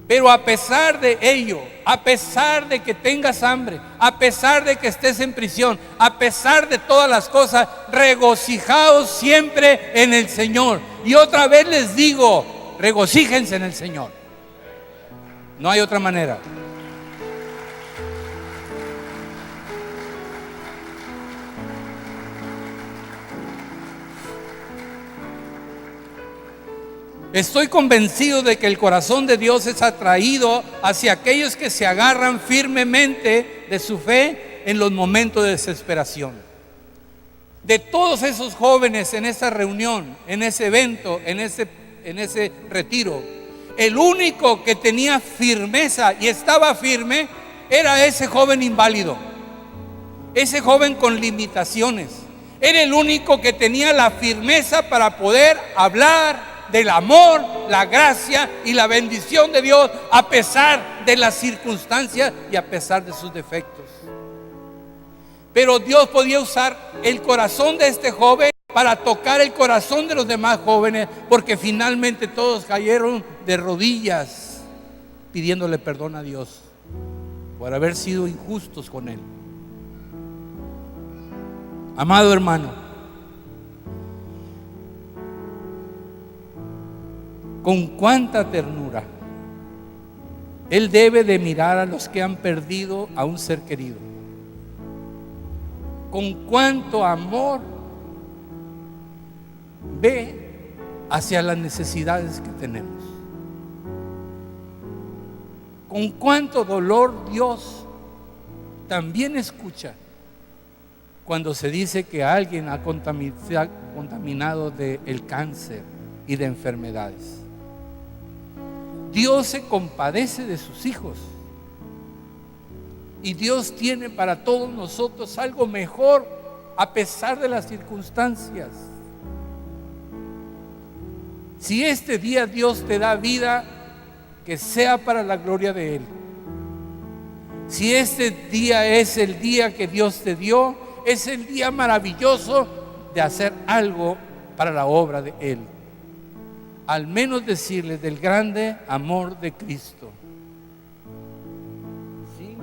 Pero a pesar de ello, a pesar de que tengas hambre, a pesar de que estés en prisión, a pesar de todas las cosas, regocijaos siempre en el Señor. Y otra vez les digo, regocíjense en el Señor. No hay otra manera. Estoy convencido de que el corazón de Dios es atraído hacia aquellos que se agarran firmemente de su fe en los momentos de desesperación. De todos esos jóvenes en esa reunión, en ese evento, en ese retiro, el único que tenía firmeza y estaba firme era ese joven inválido, ese joven con limitaciones. Era el único que tenía la firmeza para poder hablar del amor, la gracia y la bendición de Dios a pesar de las circunstancias y a pesar de sus defectos. Pero Dios podía usar el corazón de este joven para tocar el corazón de los demás jóvenes, porque finalmente todos cayeron de rodillas pidiéndole perdón a Dios por haber sido injustos con él. Amado hermano, con cuánta ternura Él debe de mirar a los que han perdido a un ser querido. Con cuánto amor ve hacia las necesidades que tenemos. Con cuánto dolor Dios también escucha cuando se dice que alguien ha contaminado del cáncer y de enfermedades. Dios se compadece de sus hijos. Y Dios tiene para todos nosotros algo mejor a pesar de las circunstancias. Si este día Dios te da vida, que sea para la gloria de Él. Si este día es el día que Dios te dio, es el día maravilloso de hacer algo para la obra de Él. Al menos decirles del grande amor de Cristo. ¿Sí?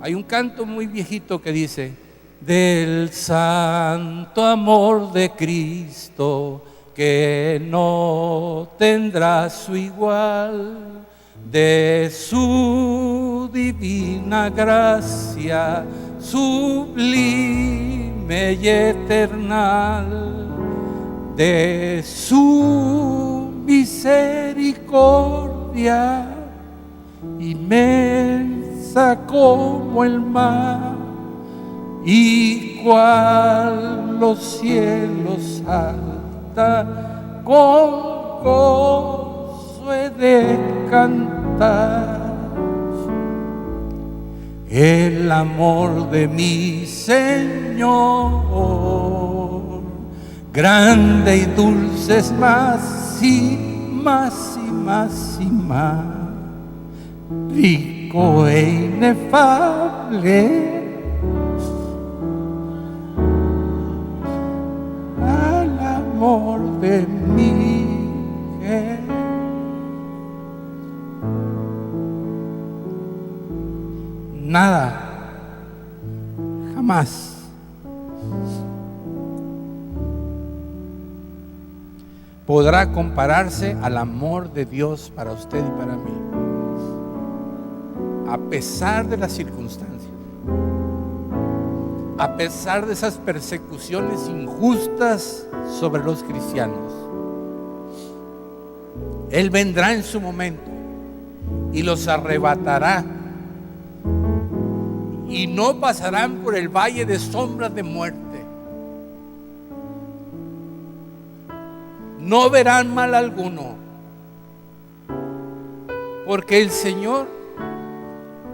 Hay un canto muy viejito que dice: del santo amor de Cristo, que no tendrá su igual, de su divina gracia sublime y eternal, de su misericordia inmensa como el mar, y cual los cielos alta, con gozo he de cantar. El amor de mi Señor, grande y dulce es más y más y más y más, rico e inefable, al amor de mi Jesús. Nada, jamás podrá compararse al amor de Dios para usted y para mí, a pesar de las circunstancias, a pesar de esas persecuciones injustas sobre los cristianos. Él vendrá en su momento y los arrebatará, y no pasarán por el valle de sombras de muerte. No verán mal alguno, porque el Señor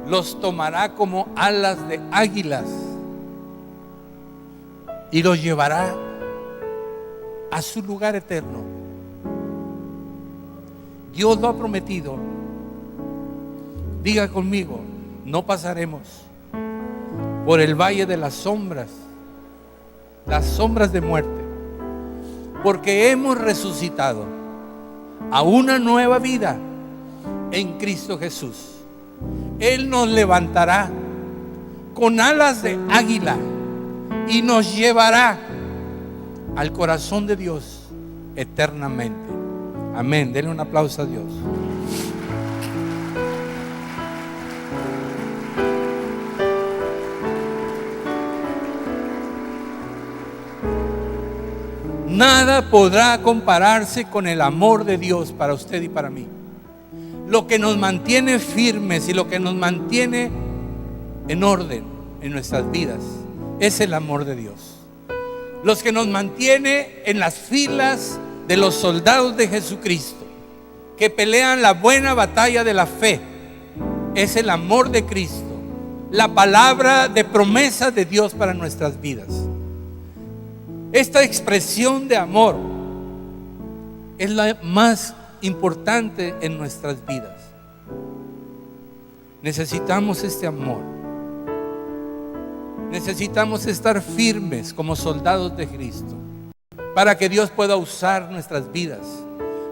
los tomará como alas de águilas y los llevará a su lugar eterno. Dios lo ha prometido. Diga conmigo: no pasaremos por el valle de las sombras de muerte, porque hemos resucitado a una nueva vida en Cristo Jesús. Él nos levantará con alas de águila y nos llevará al corazón de Dios eternamente. Amén. Denle un aplauso a Dios. Nada podrá compararse con el amor de Dios para usted y para mí. Lo que nos mantiene firmes y lo que nos mantiene en orden en nuestras vidas es el amor de Dios. Los que nos mantiene en las filas de los soldados de Jesucristo, que pelean la buena batalla de la fe, es el amor de Cristo, la palabra de promesa de Dios para nuestras vidas. Esta expresión de amor es la más importante en nuestras vidas. Necesitamos este amor. Necesitamos estar firmes como soldados de Cristo para que Dios pueda usar nuestras vidas.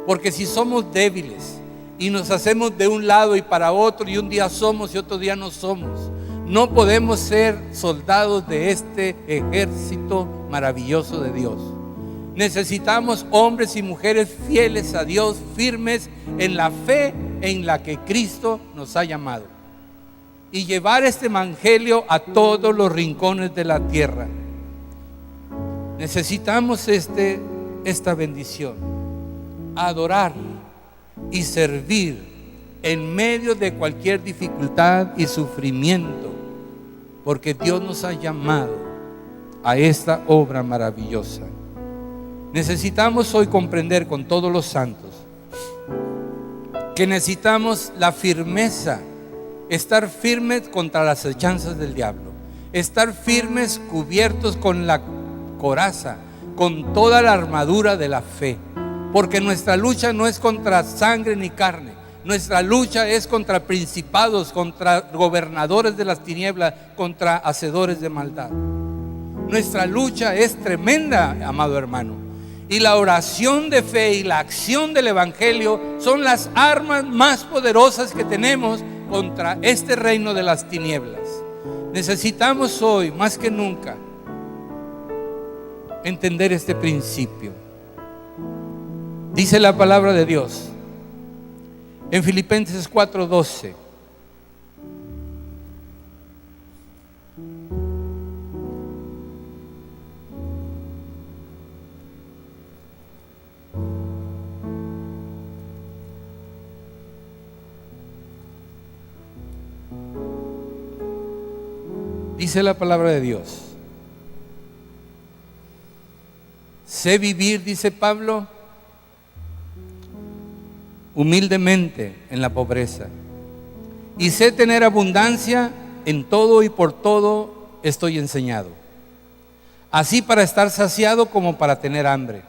Porque si somos débiles y nos hacemos de un lado y para otro, y un día somos y otro día no somos, No podemos ser soldados de este ejército maravilloso de Dios. Necesitamos hombres y mujeres fieles a Dios, firmes en la fe en la que Cristo nos ha llamado, y llevar este evangelio a todos los rincones de la tierra. Necesitamos esta bendición, adorar y servir en medio de cualquier dificultad y sufrimiento, porque Dios nos ha llamado a esta obra maravillosa. Necesitamos hoy comprender con todos los santos que necesitamos la firmeza, estar firmes contra las acechanzas del diablo, estar firmes, cubiertos con la coraza, con toda la armadura de la fe, porque nuestra lucha no es contra sangre ni carne. Nuestra lucha es contra principados, contra gobernadores de las tinieblas, contra hacedores de maldad. Nuestra lucha es tremenda, amado hermano. Y la oración de fe y la acción del evangelio son las armas más poderosas que tenemos contra este reino de las tinieblas. Necesitamos hoy, más que nunca, entender este principio. Dice la palabra de Dios en Filipenses 4:12. Dice la palabra de Dios: sé vivir, dice Pablo, humildemente en la pobreza, y sé tener abundancia en todo, y por todo estoy enseñado, así para estar saciado como para tener hambre,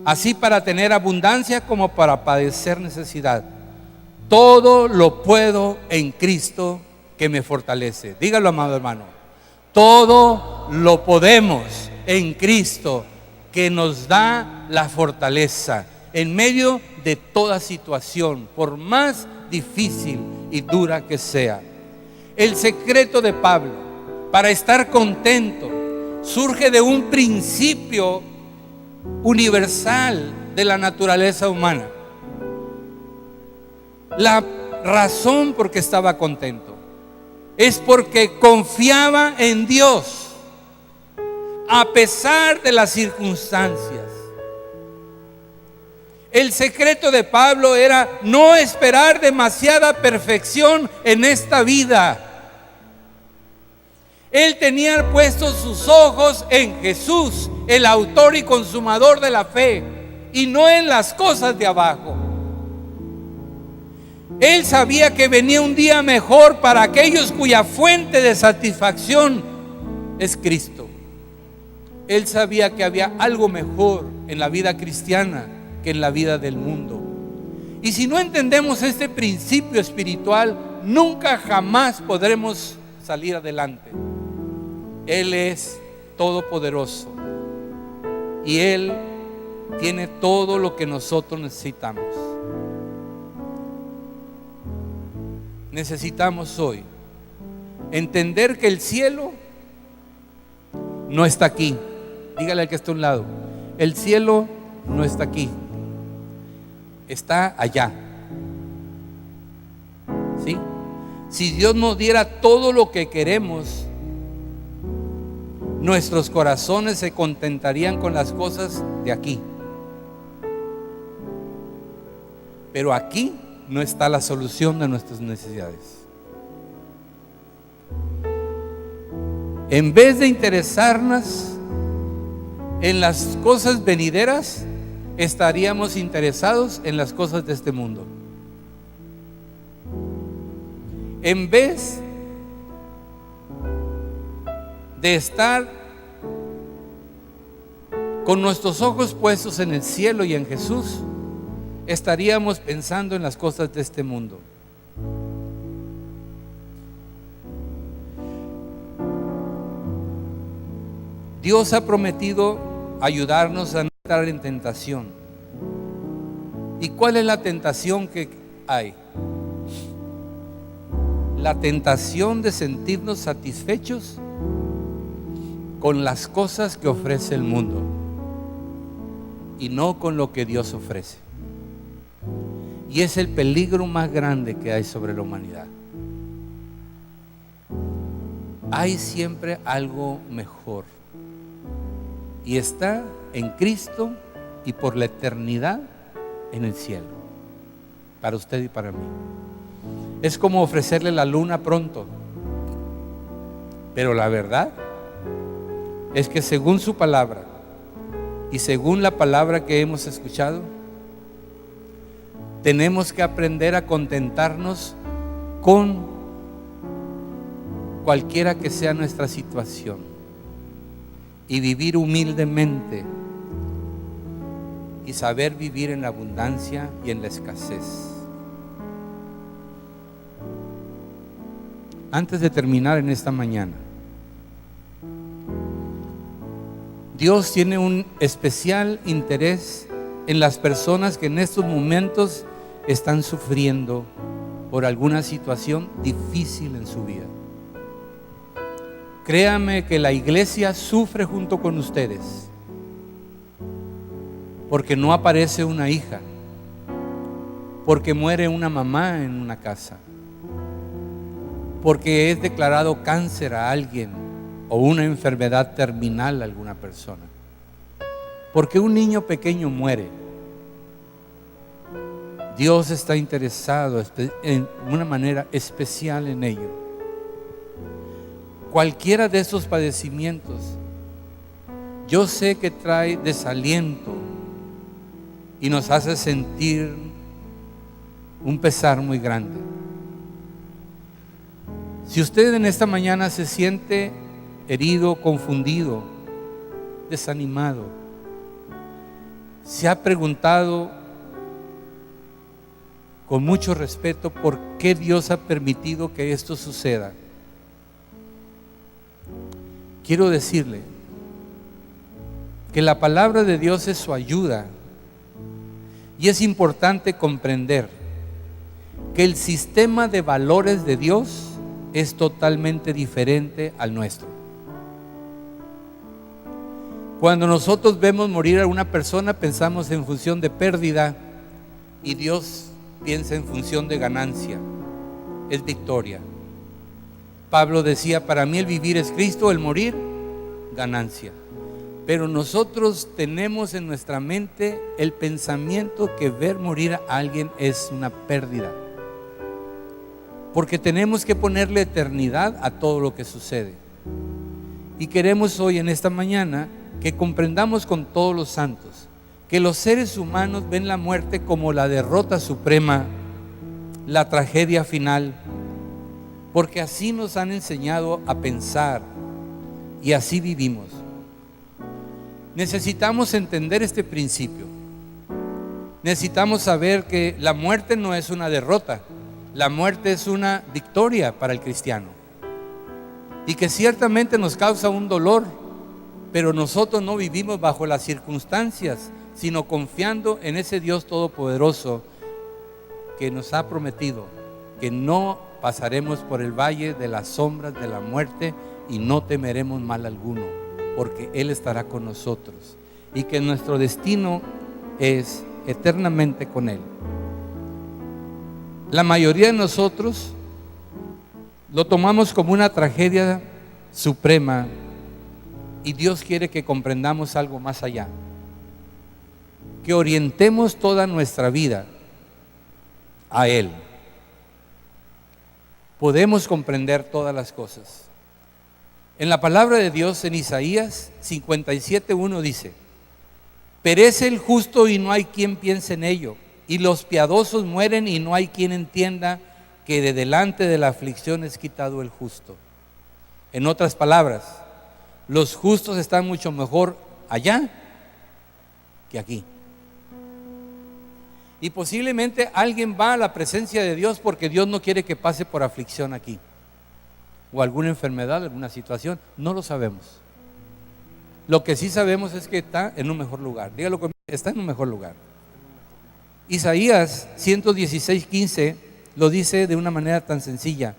así para tener abundancia como para padecer necesidad. Todo lo puedo en Cristo que me fortalece. Dígalo, amado hermano. Todo lo podemos en Cristo que nos da la fortaleza en medio de toda situación, por más difícil y dura que sea. El secreto de Pablo para estar contento surge de un principio universal de la naturaleza humana. La razón por que estaba contento es porque confiaba en Dios a pesar de las circunstancias. El secreto de Pablo era no esperar demasiada perfección en esta vida. Él tenía puestos sus ojos en Jesús, el autor y consumador de la fe, y no en las cosas de abajo. Él sabía que venía un día mejor para aquellos cuya fuente de satisfacción es Cristo. Él sabía que había algo mejor en la vida cristiana que en la vida del mundo. Y si no entendemos este principio espiritual, nunca jamás podremos salir adelante. Él es todopoderoso y Él tiene todo lo que nosotros necesitamos. Necesitamos hoy entender que el cielo no está aquí. Dígale al que está a un lado: el cielo no está aquí, está allá. ¿Sí? Si Dios nos diera todo lo que queremos, nuestros corazones se contentarían con las cosas de aquí. Pero aquí no está la solución de nuestras necesidades. En vez de interesarnos en las cosas venideras, estaríamos interesados en las cosas de este mundo. En vez de estar con nuestros ojos puestos en el cielo y en Jesús, estaríamos pensando en las cosas de este mundo. Dios ha prometido ayudarnos a no entrar en tentación. ¿Y cuál es la tentación que hay? la tentación de sentirnos satisfechos con las cosas que ofrece el mundo y no con lo que Dios ofrece. Y es el peligro más grande que hay sobre la humanidad. Hay siempre algo mejor y está en Cristo y por la eternidad en el cielo, para usted y para mí. Es como ofrecerle la luna pronto, pero la verdad es que según su palabra y según la palabra que hemos escuchado, tenemos que aprender a contentarnos con cualquiera que sea nuestra situación y vivir humildemente y saber vivir en la abundancia y en la escasez. Antes de terminar en esta mañana, Dios tiene un especial interés en las personas que en estos momentos están sufriendo por alguna situación difícil en su vida. Créame que la iglesia sufre junto con ustedes, porque no aparece una hija, porque muere una mamá en una casa, porque es declarado cáncer a alguien o una enfermedad terminal a alguna persona, porque un niño pequeño muere. Dios está interesado en una manera especial en ello. Cualquiera de esos padecimientos, yo sé que trae desaliento y nos hace sentir un pesar muy grande. Si usted en esta mañana se siente herido, confundido, desanimado, se ha preguntado con mucho respeto por qué Dios ha permitido que esto suceda, quiero decirle que la palabra de Dios es su ayuda y es importante comprender que el sistema de valores de Dios es totalmente diferente al nuestro. Cuando nosotros vemos morir a una persona, pensamos en función de pérdida y Dios piensa en función de ganancia, es victoria. Pablo decía, para mí el vivir es Cristo, el morir, ganancia. Pero nosotros tenemos en nuestra mente el pensamiento que ver morir a alguien es una pérdida, porque tenemos que ponerle eternidad a todo lo que sucede. Y queremos hoy en esta mañana que comprendamos con todos los santos que los seres humanos ven la muerte como la derrota suprema, la tragedia final, porque así nos han enseñado a pensar y así vivimos. Necesitamos entender este principio. Necesitamos saber que la muerte no es una derrota, la muerte es una victoria para el cristiano, y que ciertamente nos causa un dolor, pero nosotros no vivimos bajo las circunstancias, sino confiando en ese Dios todopoderoso que nos ha prometido que no pasaremos por el valle de las sombras de la muerte y no temeremos mal alguno, porque Él estará con nosotros y que nuestro destino es eternamente con Él. La mayoría de nosotros lo tomamos como una tragedia suprema y Dios quiere que comprendamos algo más allá, que orientemos toda nuestra vida a Él. Podemos comprender todas las cosas. En la palabra de Dios, en Isaías 57:1 dice: perece el justo y no hay quien piense en ello, y los piadosos mueren y no hay quien entienda que de delante de la aflicción es quitado el justo. En otras palabras, los justos están mucho mejor allá que aquí. Y posiblemente alguien va a la presencia de Dios porque Dios no quiere que pase por aflicción aquí, o alguna enfermedad, alguna situación, no lo sabemos. Lo que sí sabemos es que está en un mejor lugar. Dígalo conmigo, está en un mejor lugar. Isaías 116:15 lo dice de una manera tan sencilla: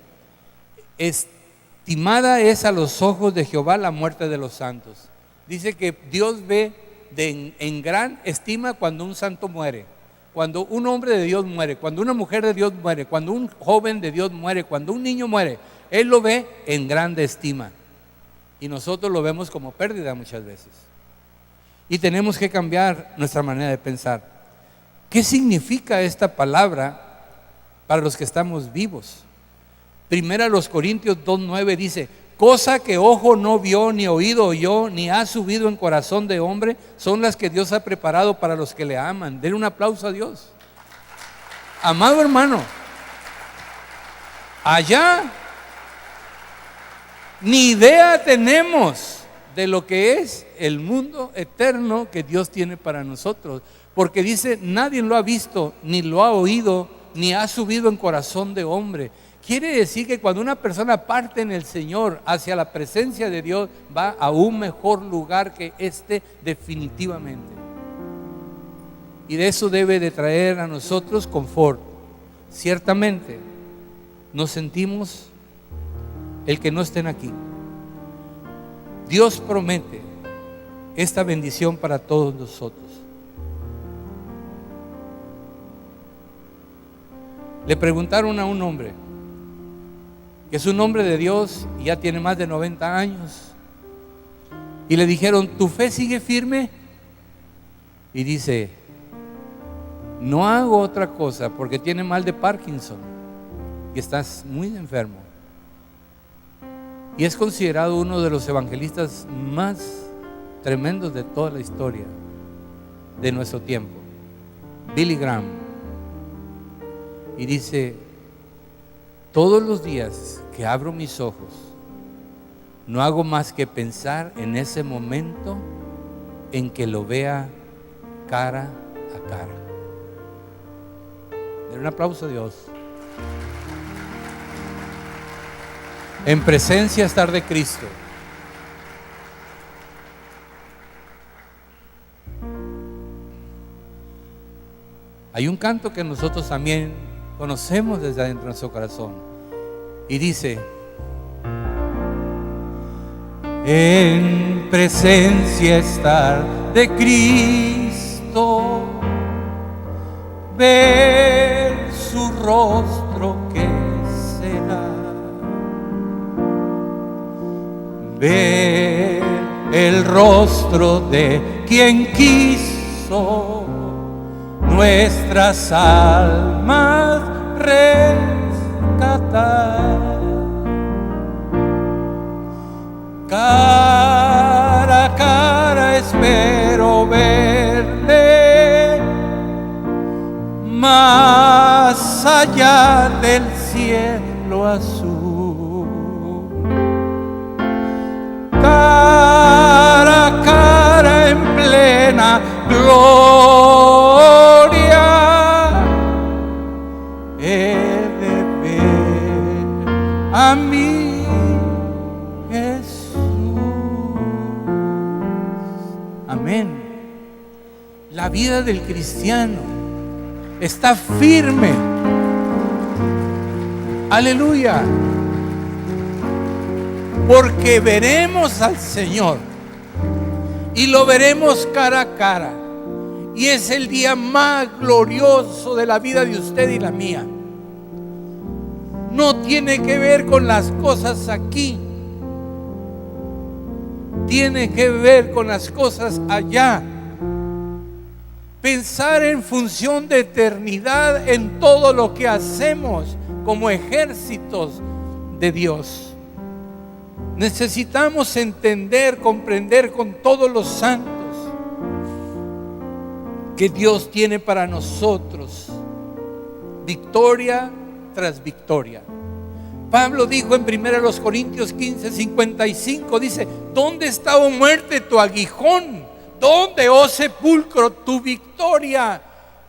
estimada es a los ojos de Jehová la muerte de los santos. Dice que Dios ve en gran estima cuando un santo muere, cuando un hombre de Dios muere, cuando una mujer de Dios muere, cuando un joven de Dios muere, cuando un niño muere. Él lo ve en grande estima y nosotros lo vemos como pérdida muchas veces. Y tenemos que cambiar nuestra manera de pensar. ¿Qué significa esta palabra para los que estamos vivos? Primera los Corintios 2:9 dice: cosa que ojo no vio, ni oído oyó, ni ha subido en corazón de hombre, son las que Dios ha preparado para los que le aman. Denle un aplauso a Dios. Amado hermano, allá ni idea tenemos de lo que es el mundo eterno que Dios tiene para nosotros, porque dice: nadie lo ha visto, ni lo ha oído, ni ha subido en corazón de hombre. Quiere decir que cuando una persona parte en el Señor hacia la presencia de Dios, va a un mejor lugar que este definitivamente. Y de eso debe de traer a nosotros confort. Ciertamente nos sentimos el que no estén aquí. Dios promete esta bendición para todos nosotros. Le preguntaron a un hombre que es un hombre de Dios y ya tiene más de 90 años, y le dijeron: ¿tu fe sigue firme? Y dice: no hago otra cosa porque tiene mal de Parkinson y estás muy enfermo. Y es considerado uno de los evangelistas más tremendos de toda la historia de nuestro tiempo, Billy Graham. Y dice: todos los días que abro mis ojos, no hago más que pensar en ese momento en que lo vea cara a cara. Den un aplauso a Dios. En presencia estar de Cristo. Hay un canto que nosotros también conocemos desde adentro de nuestro corazón y dice: en presencia estar de Cristo, ver su rostro que será, ver el rostro de quien quiso nuestras almas rescatar. Cara a cara espero verle, más allá del cielo azul. Cara a cara en plena gloria, he de ver a mi Jesús. Amén. La vida del cristiano está firme. Aleluya. Porque veremos al Señor y lo veremos cara a cara. Y es el día más glorioso de la vida de usted y la mía. No tiene que ver con las cosas aquí, tiene que ver con las cosas allá. Pensar en función de eternidad en todo lo que hacemos como ejércitos de Dios. Necesitamos entender, comprender con todos los santos que Dios tiene para nosotros victoria tras victoria. Pablo dijo en 1 Corintios 15:55, dice: ¿dónde está, oh muerte, tu aguijón? ¿Dónde, oh sepulcro, tu victoria?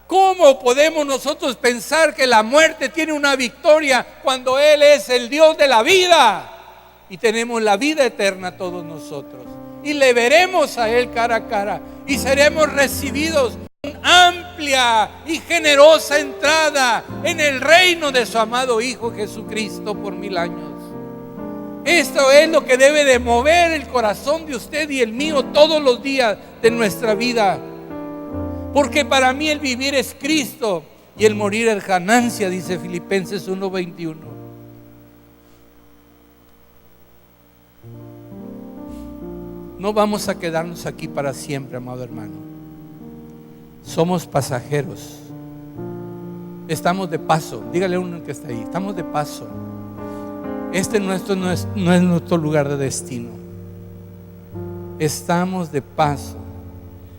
¿Cómo podemos nosotros pensar que la muerte tiene una victoria cuando Él es el Dios de la vida? Y tenemos la vida eterna todos nosotros. Y le veremos a Él cara a cara. Y seremos recibidos con amplia y generosa entrada en el reino de su amado Hijo Jesucristo por 1000 años. Esto es lo que debe de mover el corazón de usted y el mío todos los días de nuestra vida. Porque para mí el vivir es Cristo y el morir es ganancia, dice Filipenses 1:21. No vamos a quedarnos aquí para siempre, amado hermano. Somos pasajeros. Estamos de paso. Dígale a uno que está ahí, estamos de paso. Este no es nuestro lugar de destino. Estamos de paso.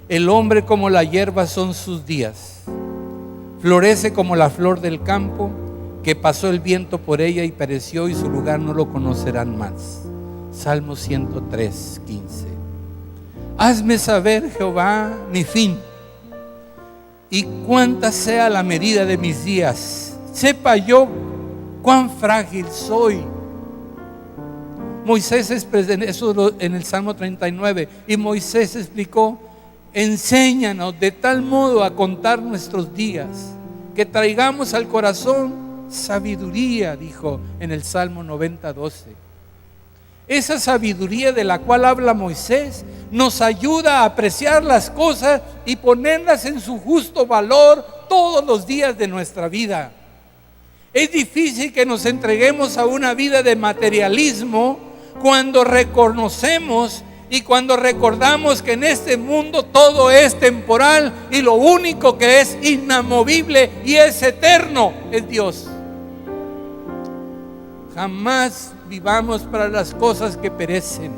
El hombre como la hierba son sus días. Florece como la flor del campo, que pasó el viento por ella y pereció, y su lugar no lo conocerán más. Salmo 103:15. Hazme saber, Jehová, mi fin, y cuánta sea la medida de mis días. Sepa yo cuán frágil soy. Moisés eso en el Salmo 39. Y Moisés explicó: enséñanos de tal modo a contar nuestros días, que traigamos al corazón sabiduría, dijo en el Salmo 90:12. Esa sabiduría de la cual habla Moisés nos ayuda a apreciar las cosas y ponerlas en su justo valor todos los días de nuestra vida. Es difícil que nos entreguemos a una vida de materialismo cuando reconocemos y cuando recordamos que en este mundo todo es temporal y lo único que es inamovible y es eterno es Dios. Jamás vivamos para las cosas que perecen,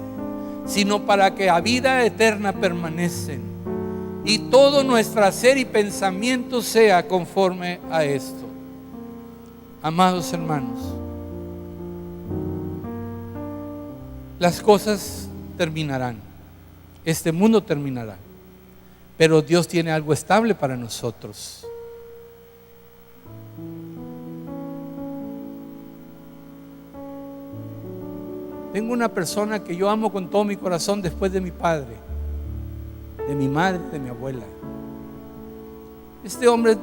sino para que a vida eterna permanecen, y todo nuestro hacer y pensamiento sea conforme a esto. Amados hermanos, las cosas terminarán, este mundo terminará, pero Dios tiene algo estable para nosotros. Tengo una persona que yo amo con todo mi corazón después de mi padre, de mi madre, de mi abuela. Este hombre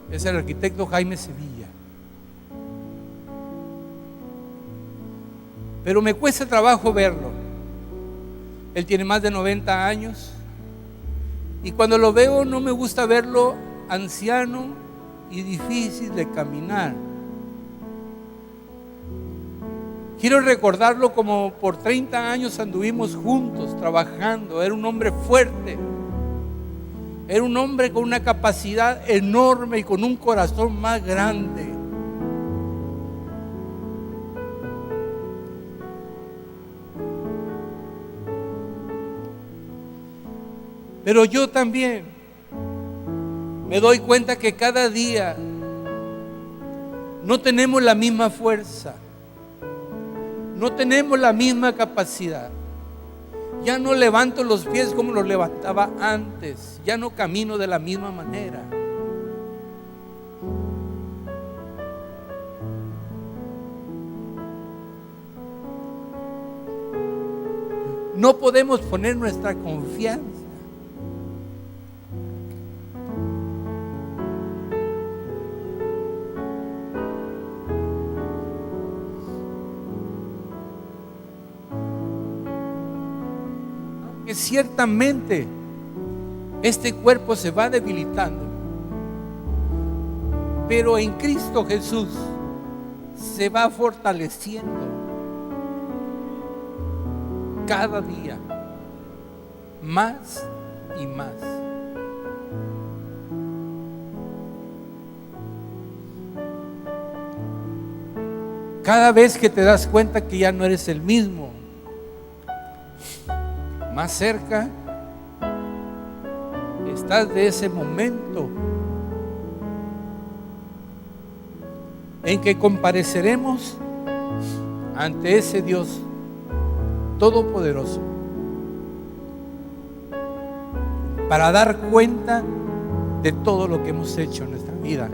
es el arquitecto Jaime Sevilla. Pero me cuesta trabajo verlo. Él tiene más de 90 años y cuando lo veo no me gusta verlo anciano y difícil de caminar. Quiero recordarlo como por 30 años anduvimos juntos trabajando. Era un hombre fuerte, era un hombre con una capacidad enorme y con un corazón más grande. Pero yo también me doy cuenta que cada día no tenemos la misma fuerza, no tenemos la misma capacidad. Ya no levanto los pies como los levantaba antes, ya no camino de la misma manera. No podemos poner nuestra confianza que ciertamente este cuerpo se va debilitando, pero en Cristo Jesús se va fortaleciendo cada día más y más. Cada vez que te das cuenta que ya no eres el mismo, más cerca estás de ese momento en que compareceremos ante ese Dios todopoderoso para dar cuenta de todo lo que hemos hecho en nuestra vida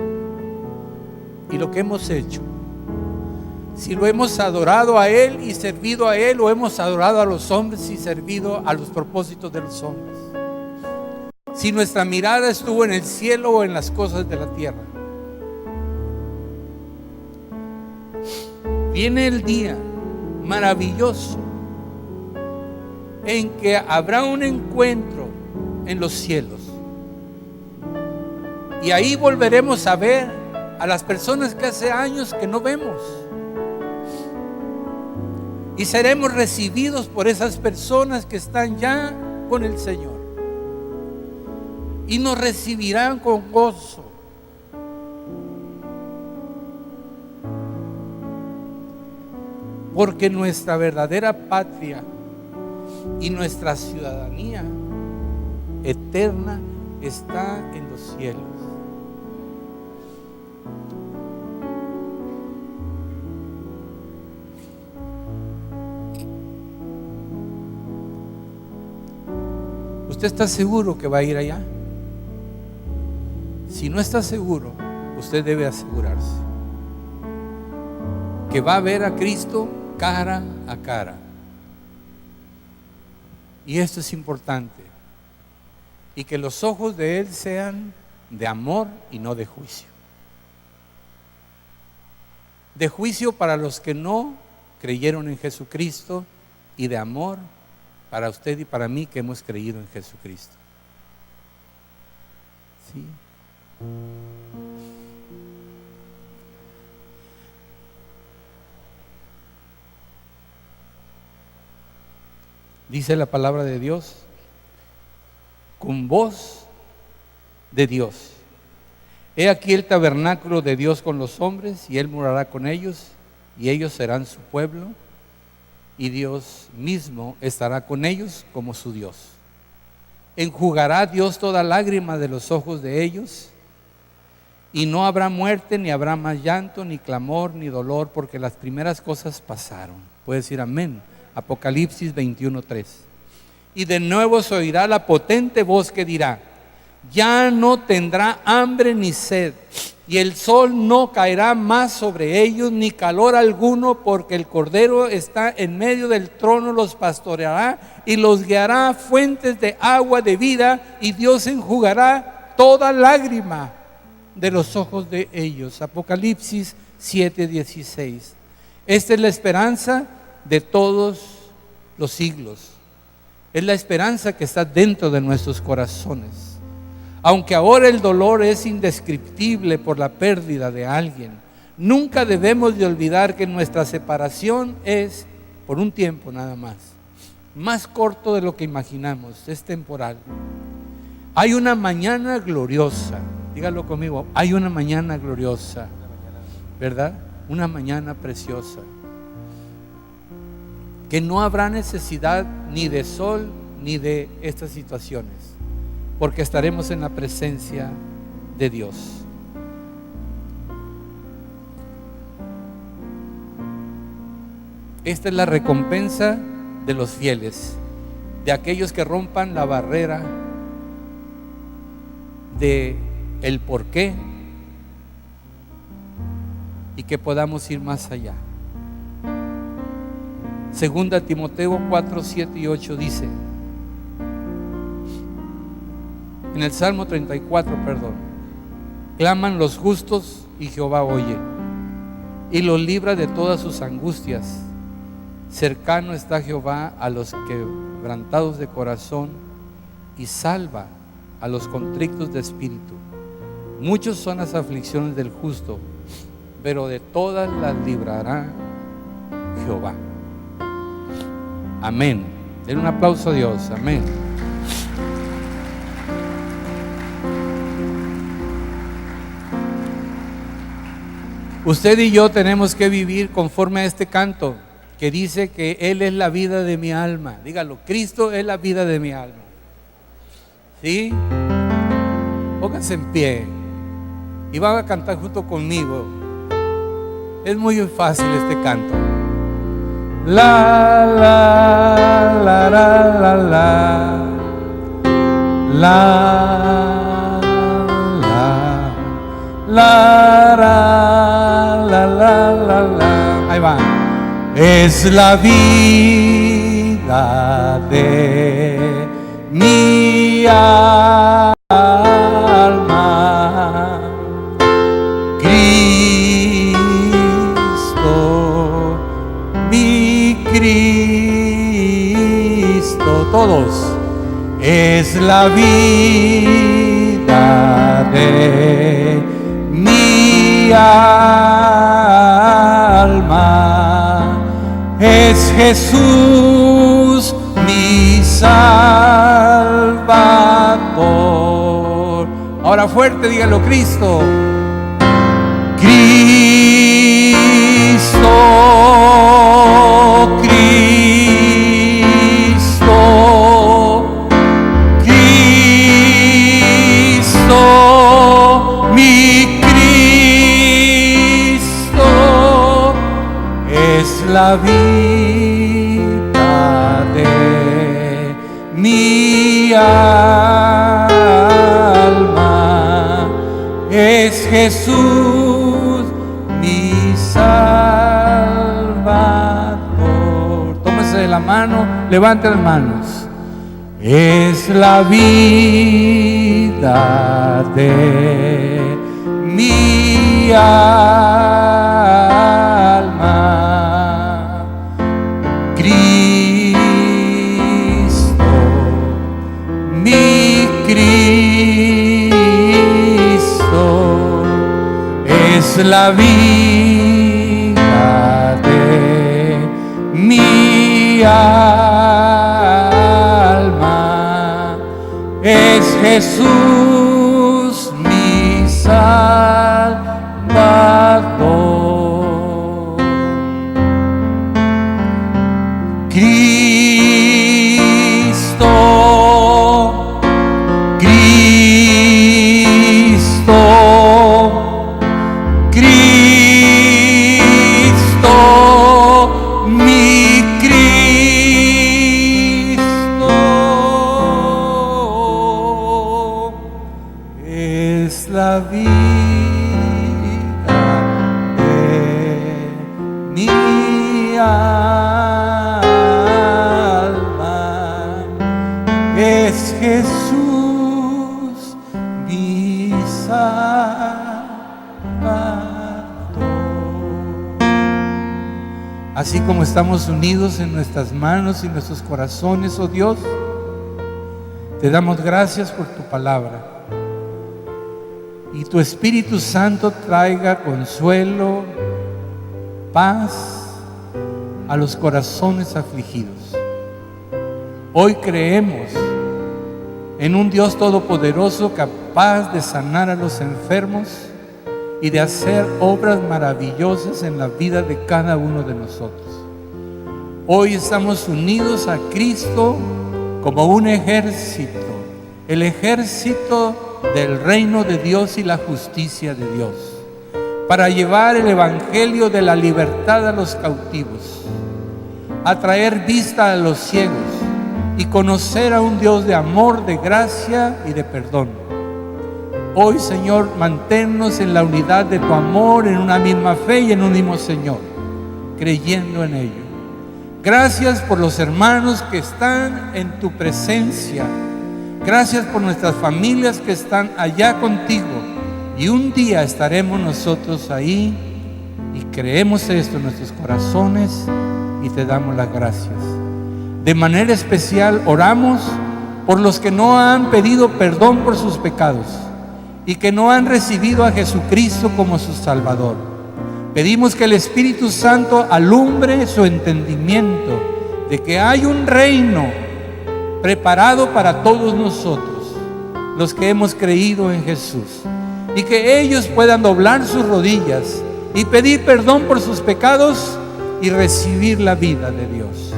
y lo que hemos hecho. Si lo hemos adorado a Él y servido a Él, o hemos adorado a los hombres y servido a los propósitos de los hombres. Si nuestra mirada estuvo en el cielo o en las cosas de la tierra. Viene el día maravilloso en que habrá un encuentro en los cielos. Y ahí volveremos a ver a las personas que hace años que no vemos. Y seremos recibidos por esas personas que están ya con el Señor. Y nos recibirán con gozo. Porque nuestra verdadera patria y nuestra ciudadanía eterna está en los cielos. ¿Usted está seguro que va a ir allá? Si no está seguro, usted debe asegurarse que va a ver a Cristo cara a cara. Y esto es importante. Y que los ojos de Él sean de amor y no de juicio. De juicio para los que no creyeron en Jesucristo, y de amor para usted y para mí que hemos creído en Jesucristo. ¿Sí? Dice la palabra de Dios, con voz de Dios: he aquí el tabernáculo de Dios con los hombres, y Él morará con ellos, y ellos serán su pueblo, y Dios mismo estará con ellos como su Dios. Enjugará Dios toda lágrima de los ojos de ellos, y no habrá muerte, ni habrá más llanto, ni clamor, ni dolor, porque las primeras cosas pasaron. Puede decir amén. Apocalipsis 21:3. Y de nuevo se oirá la potente voz que dirá: ya no tendrá hambre ni sed, y el sol no caerá más sobre ellos, ni calor alguno, porque el Cordero está en medio del trono, los pastoreará y los guiará a fuentes de agua de vida, y Dios enjugará toda lágrima de los ojos de ellos. Apocalipsis 7:16. Esta es la esperanza de todos los siglos. Es la esperanza que está dentro de nuestros corazones. Aunque ahora el dolor es indescriptible por la pérdida de alguien, nunca debemos de olvidar que nuestra separación es por un tiempo nada más corto de lo que imaginamos, es temporal. Hay una mañana gloriosa, dígalo conmigo, hay una mañana gloriosa, ¿verdad? Una mañana preciosa, que no habrá necesidad ni de sol ni de estas situaciones, porque estaremos en la presencia de Dios. Esta es la recompensa de los fieles, de aquellos que rompan la barrera de el por qué y que podamos ir más allá. Segunda Timoteo 4:7-8 dice, en el Salmo 34, claman los justos y Jehová oye y los libra de todas sus angustias. Cercano está Jehová a los quebrantados de corazón y salva a los contritos de espíritu. Muchos son las aflicciones del justo, pero de todas las librará Jehová. Amén. Den un aplauso a Dios. Amén. Usted y yo tenemos que vivir conforme a este canto que dice que Él es la vida de mi alma. Dígalo, Cristo es la vida de mi alma. ¿Sí? Pónganse en pie y van a cantar junto conmigo. Es muy fácil este canto. La la la la la la la la la la la la. Ahí va. Es la vida de mi alma, Cristo todos. Es la vida de mi alma, es Jesús mi Salvador. Ahora fuerte, dígalo, Cristo. Cristo, Cristo, Cristo, mi Cristo, es la vida de mi alma, es Jesús mi Salvador. Tómese de la mano, levante las manos. Es la vida de mi alma, Cristo, mi Cristo, es la vida de mi alma, es Jesús mi Salvador. Cristo, Cristo, Cristo, mi Cristo, es la vida de mi alma, es Jesús mi Salvador. Así como estamos unidos en nuestras manos y nuestros corazones, oh Dios, te damos gracias por tu palabra. Y tu Espíritu Santo traiga consuelo, paz a los corazones afligidos. Hoy creemos en un Dios todopoderoso capaz de sanar a los enfermos y de hacer obras maravillosas en la vida de cada uno de nosotros. Hoy estamos unidos a Cristo como un ejército, el ejército del reino de Dios y la justicia de Dios, para llevar el evangelio de la libertad a los cautivos, a traer vista a los ciegos y conocer a un Dios de amor, de gracia y de perdón. Hoy, Señor, manténnos en la unidad de tu amor, en una misma fe y en un mismo Señor, creyendo en ello. Gracias por los hermanos que están en tu presencia. Gracias por nuestras familias que están allá contigo. Y un día estaremos nosotros ahí y creemos esto en nuestros corazones y te damos las gracias. De manera especial oramos por los que no han pedido perdón por sus pecados y que no han recibido a Jesucristo como su Salvador. Pedimos que el Espíritu Santo alumbre su entendimiento de que hay un reino preparado para todos nosotros, los que hemos creído en Jesús, y que ellos puedan doblar sus rodillas y pedir perdón por sus pecados y recibir la vida de Dios.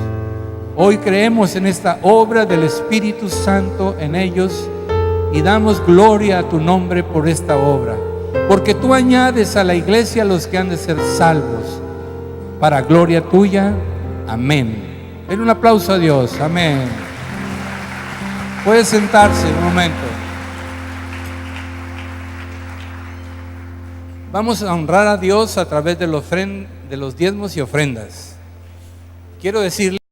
Hoy creemos en esta obra del Espíritu Santo en ellos y damos gloria a tu nombre por esta obra, porque tú añades a la iglesia a los que han de ser salvos, para gloria tuya. Amén. Den un aplauso a Dios. Amén. Puede sentarse un momento. Vamos a honrar a Dios a través de los diezmos y ofrendas. Quiero decirle